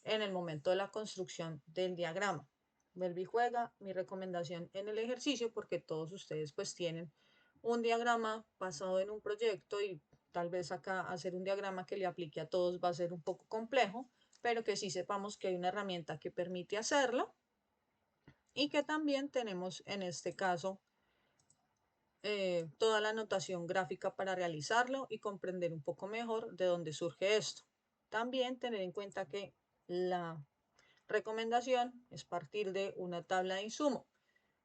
en el momento de la construcción del diagrama. Vuelve y juega, mi recomendación en el ejercicio, porque todos ustedes pues tienen un diagrama basado en un proyecto y tal vez acá hacer un diagrama que le aplique a todos va a ser un poco complejo, pero que sí sepamos que hay una herramienta que permite hacerlo y que también tenemos en este caso toda la notación gráfica para realizarlo y comprender un poco mejor de dónde surge esto. También tener en cuenta que la recomendación es partir de una tabla de insumo.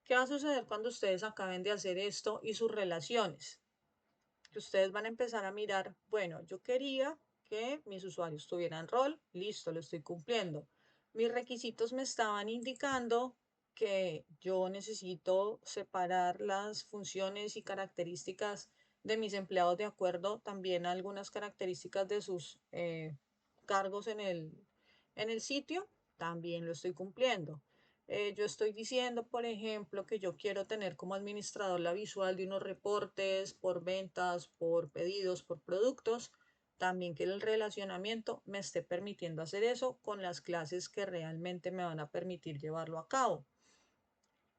¿Qué va a suceder cuando ustedes acaben de hacer esto y sus relaciones? Que ustedes van a empezar a mirar, bueno, yo quería que mis usuarios tuvieran rol, listo, lo estoy cumpliendo. Mis requisitos me estaban indicando que yo necesito separar las funciones y características de mis empleados de acuerdo también a algunas características de sus cargos en el sitio, también lo estoy cumpliendo. Yo estoy diciendo, por ejemplo, que yo quiero tener como administrador la visual de unos reportes por ventas, por pedidos, por productos. También que el relacionamiento me esté permitiendo hacer eso con las clases que realmente me van a permitir llevarlo a cabo.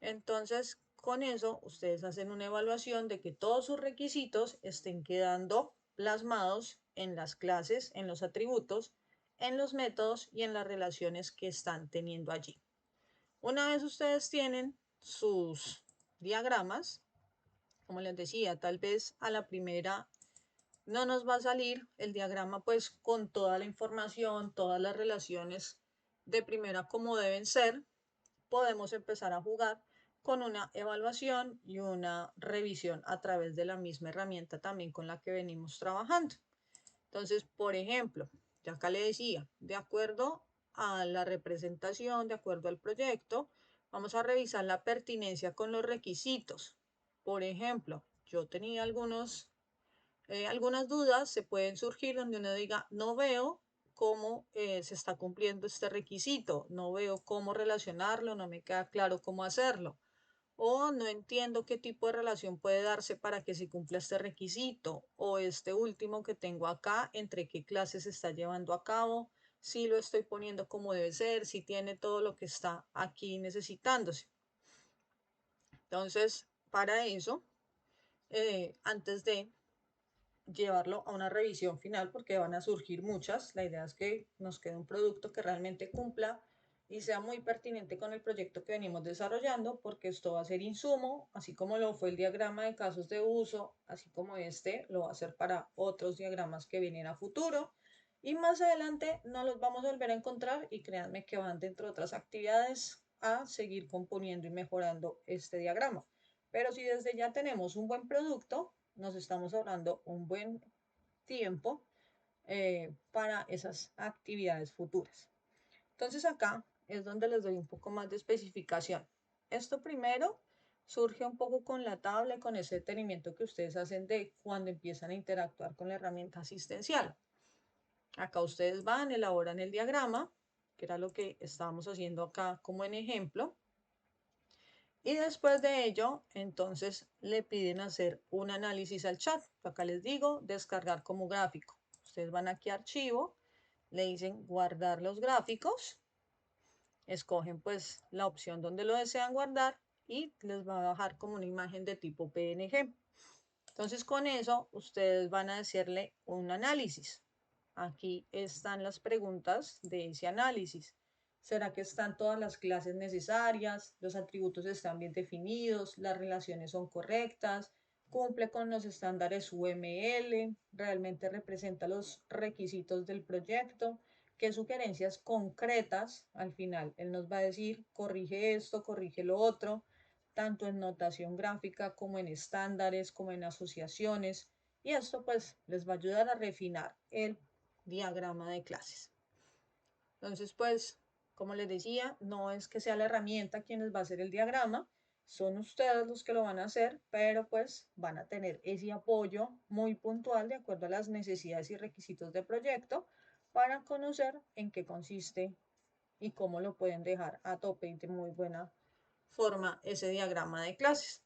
Entonces, con eso, ustedes hacen una evaluación de que todos sus requisitos estén quedando plasmados en las clases, en los atributos, en los métodos y en las relaciones que están teniendo allí. Una vez ustedes tienen sus diagramas, como les decía, tal vez a la primera no nos va a salir el diagrama pues con toda la información, todas las relaciones de primera como deben ser. Podemos empezar a jugar con una evaluación y una revisión a través de la misma herramienta también con la que venimos trabajando. Entonces, por ejemplo, ya acá le decía, de acuerdo a la representación, de acuerdo al proyecto, vamos a revisar la pertinencia con los requisitos. Por ejemplo, yo tenía algunas dudas, se pueden surgir donde uno diga, no veo cómo se está cumpliendo este requisito, no veo cómo relacionarlo, no me queda claro cómo hacerlo o no entiendo qué tipo de relación puede darse para que se cumpla este requisito o este último que tengo acá, entre qué clases se está llevando a cabo, si lo estoy poniendo como debe ser, si tiene todo lo que está aquí necesitándose. Entonces, para eso, antes de llevarlo a una revisión final, porque van a surgir muchas, la idea es que nos quede un producto que realmente cumpla y sea muy pertinente con el proyecto que venimos desarrollando, porque esto va a ser insumo, así como lo fue el diagrama de casos de uso, así como este lo va a ser para otros diagramas que vienen a futuro. Y más adelante no los vamos a volver a encontrar y créanme que van dentro de otras actividades a seguir componiendo y mejorando este diagrama. Pero si desde ya tenemos un buen producto, nos estamos ahorrando un buen tiempo para esas actividades futuras. Entonces acá es donde les doy un poco más de especificación. Esto primero surge un poco con la tabla y con ese detenimiento que ustedes hacen de cuando empiezan a interactuar con la herramienta asistencial. Acá ustedes van, elaboran el diagrama, que era lo que estábamos haciendo acá como en ejemplo. Y después de ello, entonces le piden hacer un análisis al chat. Acá les digo, descargar como gráfico. Ustedes van aquí a archivo, le dicen guardar los gráficos, escogen pues la opción donde lo desean guardar y les va a bajar como una imagen de tipo PNG. Entonces con eso ustedes van a hacerle un análisis. Aquí están las preguntas de ese análisis. ¿Será que están todas las clases necesarias? ¿Los atributos están bien definidos? ¿Las relaciones son correctas? ¿Cumple con los estándares UML? ¿Realmente representa los requisitos del proyecto? ¿Qué sugerencias concretas? Al final, él nos va a decir, corrige esto, corrige lo otro, tanto en notación gráfica como en estándares, como en asociaciones. Y esto pues les va a ayudar a refinar el diagrama de clases. Entonces, pues, como les decía, no es que sea la herramienta quien les va a hacer el diagrama, son ustedes los que lo van a hacer, pero pues van a tener ese apoyo muy puntual de acuerdo a las necesidades y requisitos del proyecto para conocer en qué consiste y cómo lo pueden dejar a tope y de muy buena forma ese diagrama de clases.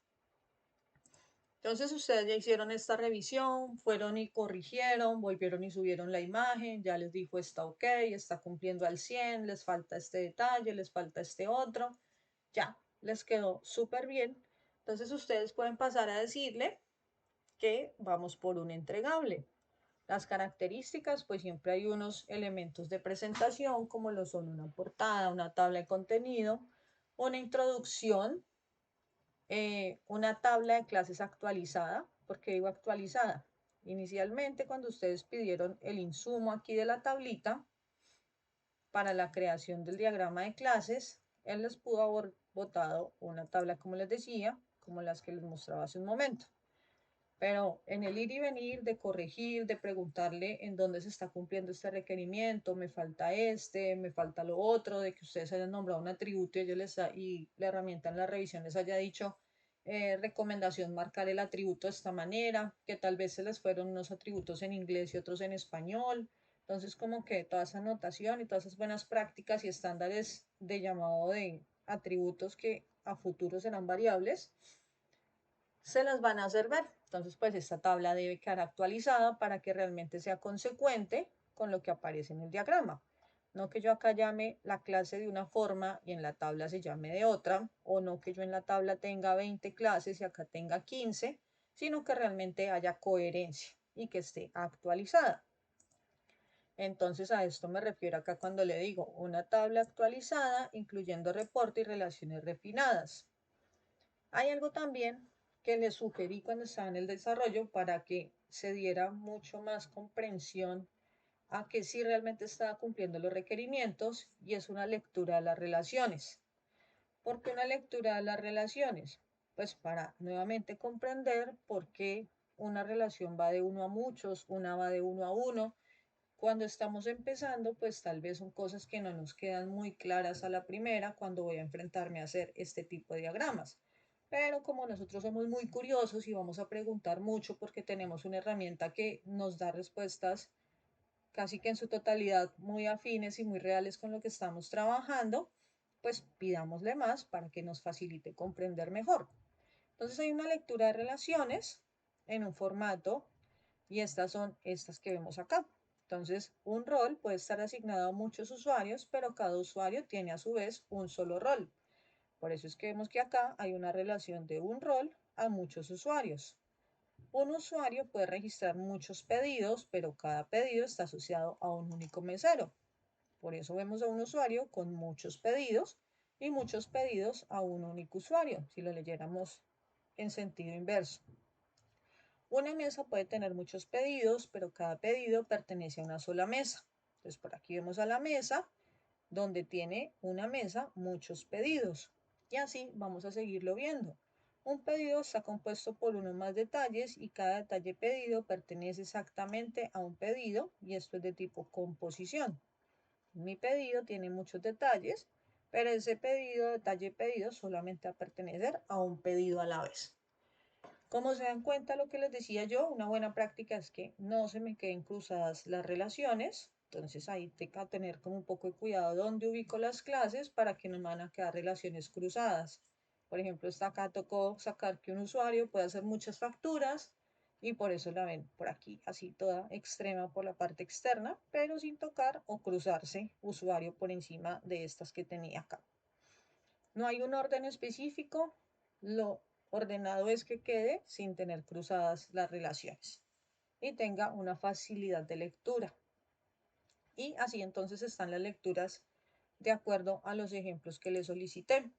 Entonces ustedes ya hicieron esta revisión, fueron y corrigieron, volvieron y subieron la imagen, ya les dijo está ok, está cumpliendo al 100, les falta este detalle, les falta este otro, ya, les quedó súper bien. Entonces ustedes pueden pasar a decirle que vamos por un entregable. Las características, pues siempre hay unos elementos de presentación, como lo son una portada, una tabla de contenido, una introducción una tabla de clases actualizada. ¿Por qué digo actualizada? Inicialmente, cuando ustedes pidieron el insumo aquí de la tablita para la creación del diagrama de clases, él les pudo haber botado una tabla, como les decía, como las que les mostraba hace un momento. Pero en el ir y venir de corregir, de preguntarle en dónde se está cumpliendo este requerimiento, me falta este, me falta lo otro, de que ustedes hayan nombrado un atributo y, y la herramienta en la revisión les haya dicho recomendación marcar el atributo de esta manera, que tal vez se les fueron unos atributos en inglés y otros en español. Entonces, como que toda esa anotación y todas esas buenas prácticas y estándares de llamado de atributos que a futuro serán variables, se las van a hacer ver. Entonces, pues esta tabla debe quedar actualizada para que realmente sea consecuente con lo que aparece en el diagrama. No que yo acá llame la clase de una forma y en la tabla se llame de otra, o no que yo en la tabla tenga 20 clases y acá tenga 15, sino que realmente haya coherencia y que esté actualizada. Entonces a esto me refiero acá cuando le digo una tabla actualizada, incluyendo reporte y relaciones refinadas. Hay algo también que les sugerí cuando estaba en el desarrollo para que se diera mucho más comprensión a que sí realmente estaba cumpliendo los requerimientos, y es una lectura de las relaciones. ¿Por qué una lectura de las relaciones? Pues para nuevamente comprender por qué una relación va de uno a muchos, una va de uno a uno. Cuando estamos empezando, pues tal vez son cosas que no nos quedan muy claras a la primera cuando voy a enfrentarme a hacer este tipo de diagramas. Pero como nosotros somos muy curiosos y vamos a preguntar mucho porque tenemos una herramienta que nos da respuestas casi que en su totalidad muy afines y muy reales con lo que estamos trabajando, pues pidámosle más para que nos facilite comprender mejor. Entonces hay una lectura de relaciones en un formato y estas son estas que vemos acá. Entonces, un rol puede estar asignado a muchos usuarios, pero cada usuario tiene a su vez un solo rol. Por eso es que vemos que acá hay una relación de un rol a muchos usuarios. Un usuario puede registrar muchos pedidos, pero cada pedido está asociado a un único mesero. Por eso vemos a un usuario con muchos pedidos y muchos pedidos a un único usuario, si lo leyéramos en sentido inverso. Una mesa puede tener muchos pedidos, pero cada pedido pertenece a una sola mesa. Entonces, por aquí vemos a la mesa, donde tiene una mesa muchos pedidos. Y así vamos a seguirlo viendo. Un pedido está compuesto por uno o más detalles y cada detalle pedido pertenece exactamente a un pedido, y esto es de tipo composición. Mi pedido tiene muchos detalles, pero ese pedido, detalle pedido, solamente va a pertenecer a un pedido a la vez. Como se dan cuenta lo que les decía yo, una buena práctica es que no se me queden cruzadas las relaciones. Entonces ahí tengo que tener como un poco de cuidado dónde ubico las clases para que no me van a quedar relaciones cruzadas. Por ejemplo, esta acá tocó sacar que un usuario puede hacer muchas facturas y por eso la ven por aquí así toda extrema por la parte externa, pero sin tocar o cruzarse usuario por encima de estas que tenía acá. No hay un orden específico, lo ordenado es que quede sin tener cruzadas las relaciones y tenga una facilidad de lectura. Y así entonces están las lecturas de acuerdo a los ejemplos que le solicité.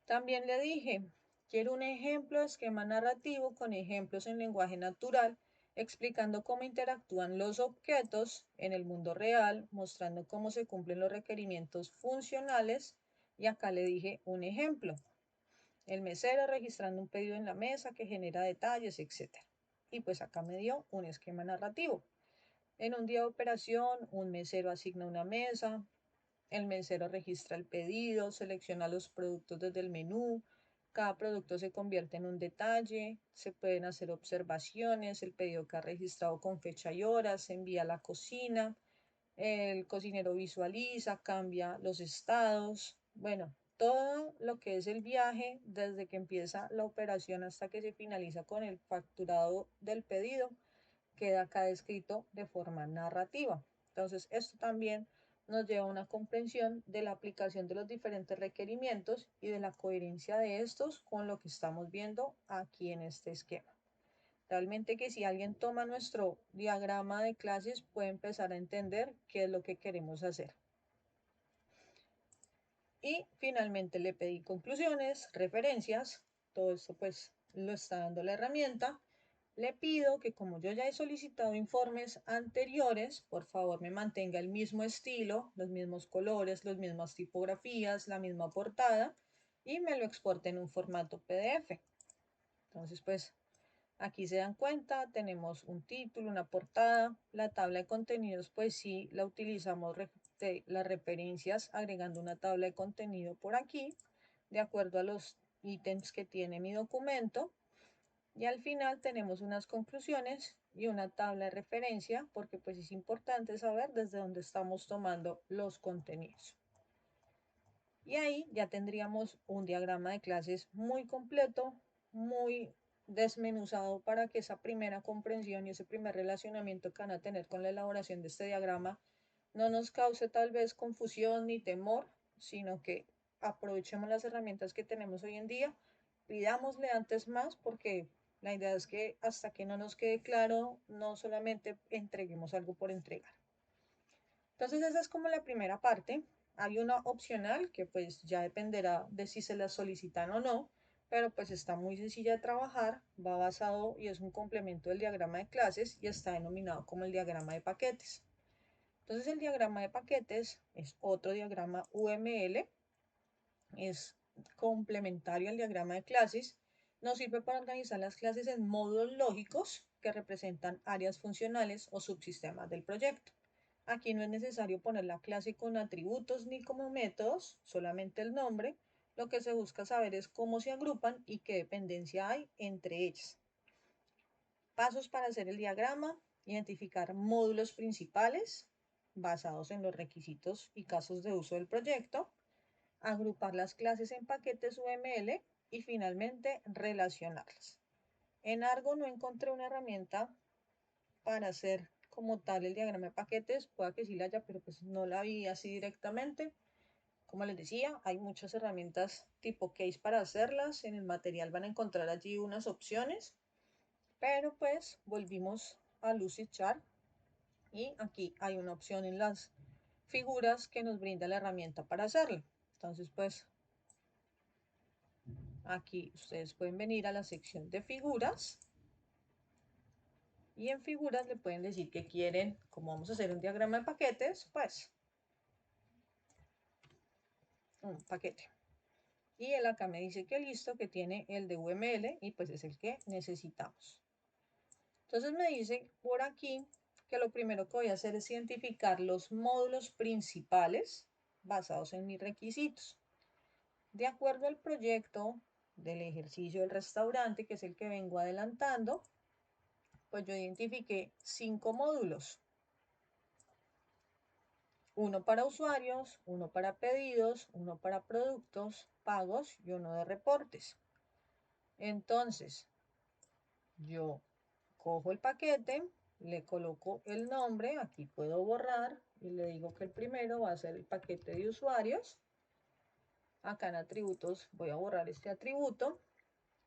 También le dije, quiero un ejemplo de esquema narrativo con ejemplos en lenguaje natural, explicando cómo interactúan los objetos en el mundo real, mostrando cómo se cumplen los requerimientos funcionales. Y acá le dije un ejemplo. El mesero registrando un pedido en la mesa que genera detalles, etc. Y pues acá me dio un esquema narrativo. En un día de operación, un mesero asigna una mesa, el mesero registra el pedido, selecciona los productos desde el menú, cada producto se convierte en un detalle, se pueden hacer observaciones, el pedido que ha registrado con fecha y hora, se envía a la cocina, el cocinero visualiza, cambia los estados, bueno, todo lo que es el viaje desde que empieza la operación hasta que se finaliza con el facturado del pedido, queda acá descrito de forma narrativa. Entonces, esto también nos lleva a una comprensión de la aplicación de los diferentes requerimientos y de la coherencia de estos con lo que estamos viendo aquí en este esquema. Realmente que si alguien toma nuestro diagrama de clases puede empezar a entender qué es lo que queremos hacer. Y finalmente le pedí conclusiones, referencias, todo esto pues lo está dando la herramienta. Le pido que como yo ya he solicitado informes anteriores, por favor me mantenga el mismo estilo, los mismos colores, las mismas tipografías, la misma portada y me lo exporte en un formato PDF. Entonces pues aquí se dan cuenta, tenemos un título, una portada, la tabla de contenidos, pues sí la utilizamos de las referencias agregando una tabla de contenido por aquí, de acuerdo a los ítems que tiene mi documento. Y al final tenemos unas conclusiones y una tabla de referencia, porque pues es importante saber desde dónde estamos tomando los contenidos. Y ahí ya tendríamos un diagrama de clases muy completo, muy desmenuzado para que esa primera comprensión y ese primer relacionamiento que van a tener con la elaboración de este diagrama no nos cause tal vez confusión ni temor, sino que aprovechemos las herramientas que tenemos hoy en día, pidámosle antes más porque la idea es que hasta que no nos quede claro, no solamente entreguemos algo por entregar. Entonces esa es como la primera parte. Hay una opcional que pues ya dependerá de si se la solicitan o no, pero pues está muy sencilla de trabajar, va basado y es un complemento del diagrama de clases y está denominado como el diagrama de paquetes. Entonces el diagrama de paquetes es otro diagrama UML, es complementario al diagrama de clases, nos sirve para organizar las clases en módulos lógicos que representan áreas funcionales o subsistemas del proyecto. Aquí no es necesario poner la clase con atributos ni como métodos, solamente el nombre. Lo que se busca saber es cómo se agrupan y qué dependencia hay entre ellas. Pasos para hacer el diagrama: identificar módulos principales basados en los requisitos y casos de uso del proyecto, agrupar las clases en paquetes UML y finalmente relacionarlas. En Argo no encontré una herramienta para hacer como tal el diagrama de paquetes, pueda que sí la haya, pero pues no la vi así directamente. Como les decía, hay muchas herramientas tipo case para hacerlas, en el material van a encontrar allí unas opciones, pero pues volvimos a Lucidchart y aquí hay una opción en las figuras que nos brinda la herramienta para hacerlo. Entonces pues aquí ustedes pueden venir a la sección de figuras y en figuras le pueden decir que quieren, como vamos a hacer un diagrama de paquetes, pues un paquete. Y él acá me dice que listo, que tiene el de UML y pues es el que necesitamos. Entonces me dice por aquí que lo primero que voy a hacer es identificar los módulos principales basados en mis requisitos. De acuerdo al proyecto del ejercicio del restaurante, que es el que vengo adelantando, pues yo identifiqué 5 módulos. Uno para usuarios, uno para pedidos, uno para productos, pagos y uno de reportes. Entonces, yo cojo el paquete, le coloco el nombre, aquí puedo borrar y le digo que el primero va a ser el paquete de usuarios. Acá en atributos voy a borrar este atributo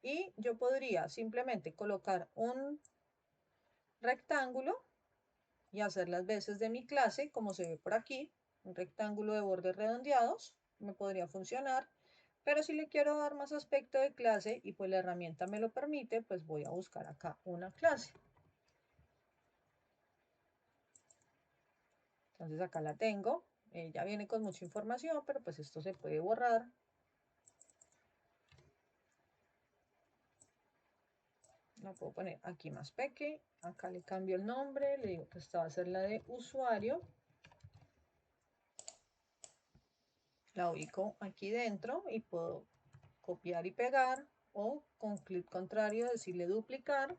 y yo podría simplemente colocar un rectángulo y hacer las veces de mi clase, como se ve por aquí, un rectángulo de bordes redondeados, me podría funcionar, pero si le quiero dar más aspecto de clase y pues la herramienta me lo permite, pues voy a buscar acá una clase. Entonces acá la tengo, ya viene con mucha información, pero pues esto se puede borrar. La puedo poner aquí más peque, acá le cambio el nombre, le digo que esta va a ser la de usuario. La ubico aquí dentro y puedo copiar y pegar o con clic contrario decirle duplicar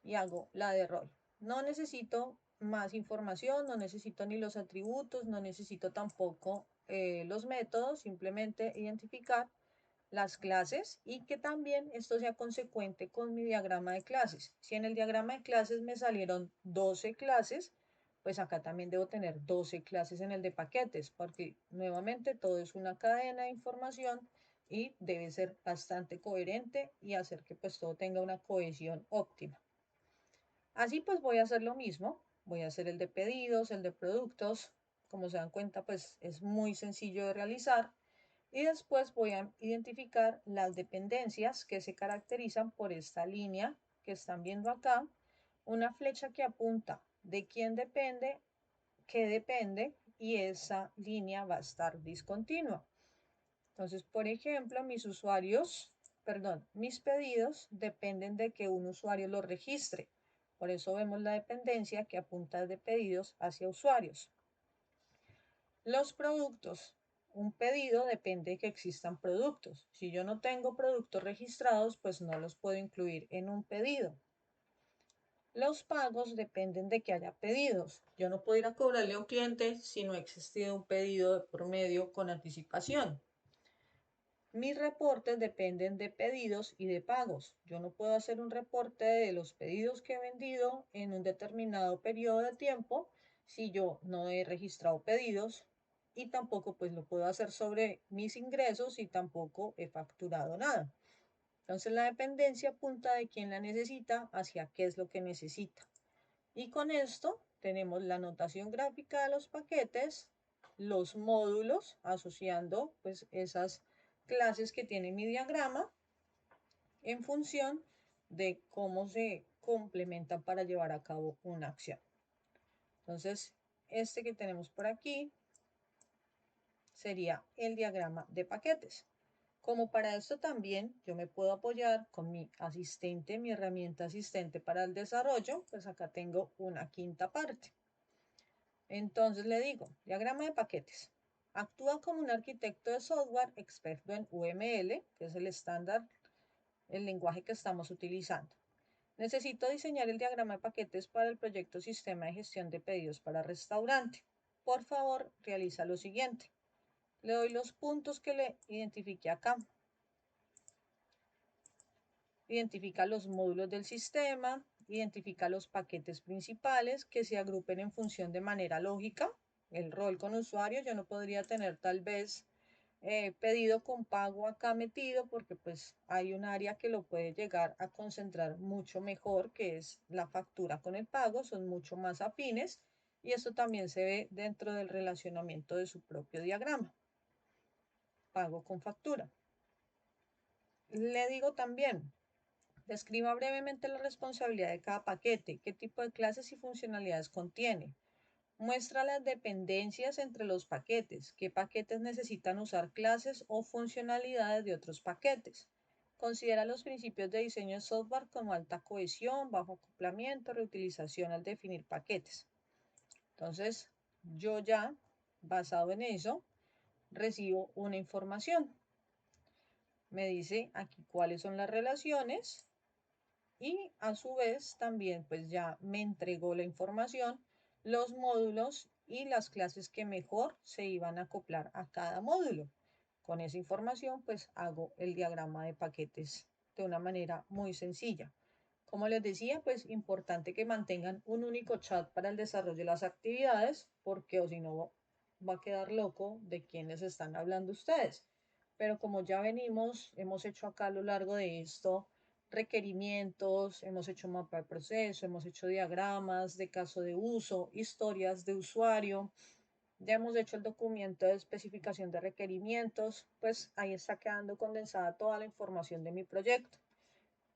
y hago la de rol. No necesito más información, no necesito ni los atributos, no necesito tampoco los métodos, simplemente identificar las clases y que también esto sea consecuente con mi diagrama de clases. Si en el diagrama de clases me salieron 12 clases, pues acá también debo tener 12 clases en el de paquetes, porque nuevamente todo es una cadena de información y debe ser bastante coherente y hacer que pues todo tenga una cohesión óptima. Así pues voy a hacer lo mismo, voy a hacer el de pedidos, el de productos, como se dan cuenta pues es muy sencillo de realizar. Y después voy a identificar las dependencias que se caracterizan por esta línea que están viendo acá, una flecha que apunta de quién depende, qué depende, y esa línea va a estar discontinua. Entonces, por ejemplo, mis pedidos dependen de que un usuario los registre. Por eso vemos la dependencia que apunta de pedidos hacia usuarios. Los productos. Un pedido depende de que existan productos. Si yo no tengo productos registrados, pues no los puedo incluir en un pedido. Los pagos dependen de que haya pedidos. Yo no puedo ir a cobrarle a un cliente si no ha existido un pedido de por medio con anticipación. Mis reportes dependen de pedidos y de pagos. Yo no puedo hacer un reporte de los pedidos que he vendido en un determinado periodo de tiempo si yo no he registrado pedidos, y tampoco pues lo puedo hacer sobre mis ingresos y tampoco he facturado nada. Entonces la dependencia apunta de quién la necesita hacia qué es lo que necesita. Y con esto tenemos la notación gráfica de los paquetes, los módulos asociando pues esas clases que tiene mi diagrama en función de cómo se complementan para llevar a cabo una acción. Entonces, este que tenemos por aquí sería el diagrama de paquetes. Como para esto también yo me puedo apoyar con mi asistente, mi herramienta asistente para el desarrollo, pues acá tengo una quinta parte. Entonces le digo, diagrama de paquetes. Actúa como un arquitecto de software experto en UML, que es el estándar, el lenguaje que estamos utilizando. Necesito diseñar el diagrama de paquetes para el proyecto Sistema de Gestión de Pedidos para Restaurante. Por favor, realiza lo siguiente. Le doy los puntos que le identifique acá. Identifica los módulos del sistema, identifica los paquetes principales que se agrupen en función de manera lógica. El rol con usuario, yo no podría tener tal vez pedido con pago acá metido porque pues hay un área que lo puede llegar a concentrar mucho mejor, que es la factura con el pago, son mucho más afines, y esto también se ve dentro del relacionamiento de su propio diagrama, pago con factura. Le digo también, describa brevemente la responsabilidad de cada paquete, qué tipo de clases y funcionalidades contiene. Muestra las dependencias entre los paquetes, qué paquetes necesitan usar clases o funcionalidades de otros paquetes. Considera los principios de diseño de software como alta cohesión, bajo acoplamiento, reutilización al definir paquetes. Entonces, yo ya, basado en eso, recibo una información. Me dice aquí cuáles son las relaciones y a su vez también pues ya me entregó la información, los módulos y las clases que mejor se iban a acoplar a cada módulo. Con esa información pues hago el diagrama de paquetes de una manera muy sencilla. Como les decía, pues importante que mantengan un único chat para el desarrollo de las actividades, porque o si no va a quedar loco de quiénes están hablando ustedes. Pero como ya hemos hecho acá a lo largo de esto requerimientos, hemos hecho mapa de proceso, hemos hecho diagramas de caso de uso, historias de usuario, ya hemos hecho el documento de especificación de requerimientos, pues ahí está quedando condensada toda la información de mi proyecto.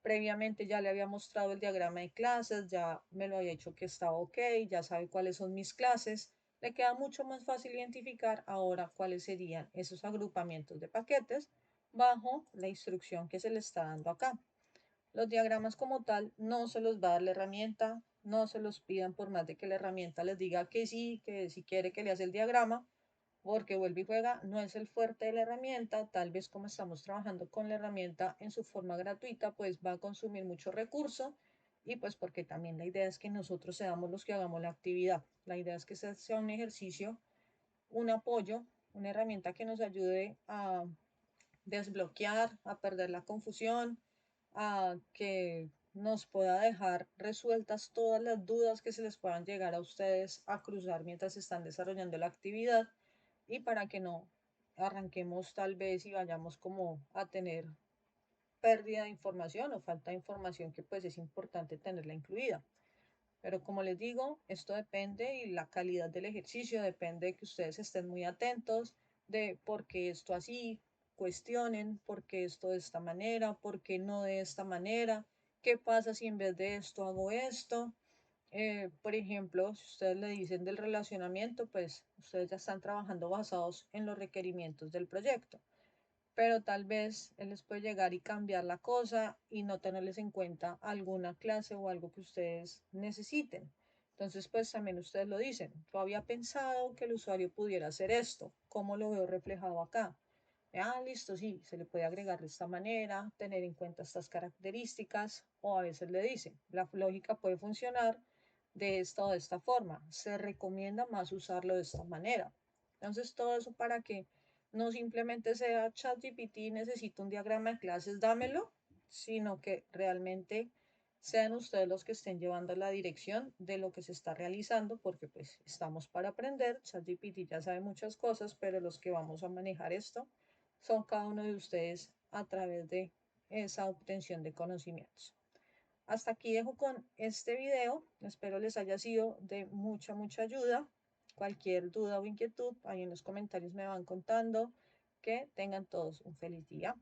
Previamente ya le había mostrado el diagrama de clases, ya me lo había dicho que estaba ok, ya sabe cuáles son mis clases. Le queda mucho más fácil identificar ahora cuáles serían esos agrupamientos de paquetes bajo la instrucción que se le está dando acá. Los diagramas como tal no se los va a dar la herramienta, no se los pidan por más de que la herramienta les diga que sí, que si quiere que le hace el diagrama, porque vuelve y juega, no es el fuerte de la herramienta, tal vez como estamos trabajando con la herramienta en su forma gratuita, pues va a consumir mucho recurso, y pues porque también la idea es que nosotros seamos los que hagamos la actividad. La idea es que sea un ejercicio, un apoyo, una herramienta que nos ayude a desbloquear, a perder la confusión, a que nos pueda dejar resueltas todas las dudas que se les puedan llegar a ustedes a cruzar mientras están desarrollando la actividad, y para que no arranquemos tal vez y vayamos como a tener pérdida de información o falta de información que pues es importante tenerla incluida. Pero como les digo, esto depende y la calidad del ejercicio depende de que ustedes estén muy atentos de por qué esto así, cuestionen por qué esto de esta manera, por qué no de esta manera, qué pasa si en vez de esto hago esto. Por ejemplo, si ustedes le dicen del relacionamiento, pues ustedes ya están trabajando basados en los requerimientos del proyecto, pero tal vez él les puede llegar y cambiar la cosa y no tenerles en cuenta alguna clase o algo que ustedes necesiten. Entonces, pues también ustedes lo dicen. Yo había pensado que el usuario pudiera hacer esto. ¿Cómo lo veo reflejado acá? Ah, listo, sí, se le puede agregar de esta manera, tener en cuenta estas características, o a veces le dicen, la lógica puede funcionar de esta o de esta forma. Se recomienda más usarlo de esta manera. Entonces, todo eso para que no simplemente sea ChatGPT, necesito un diagrama de clases, dámelo, sino que realmente sean ustedes los que estén llevando la dirección de lo que se está realizando, porque pues estamos para aprender. ChatGPT ya sabe muchas cosas, pero los que vamos a manejar esto son cada uno de ustedes a través de esa obtención de conocimientos. Hasta aquí dejo con este video. Espero les haya sido de mucha ayuda. Cualquier duda o inquietud, ahí en los comentarios me van contando. Que tengan todos un feliz día.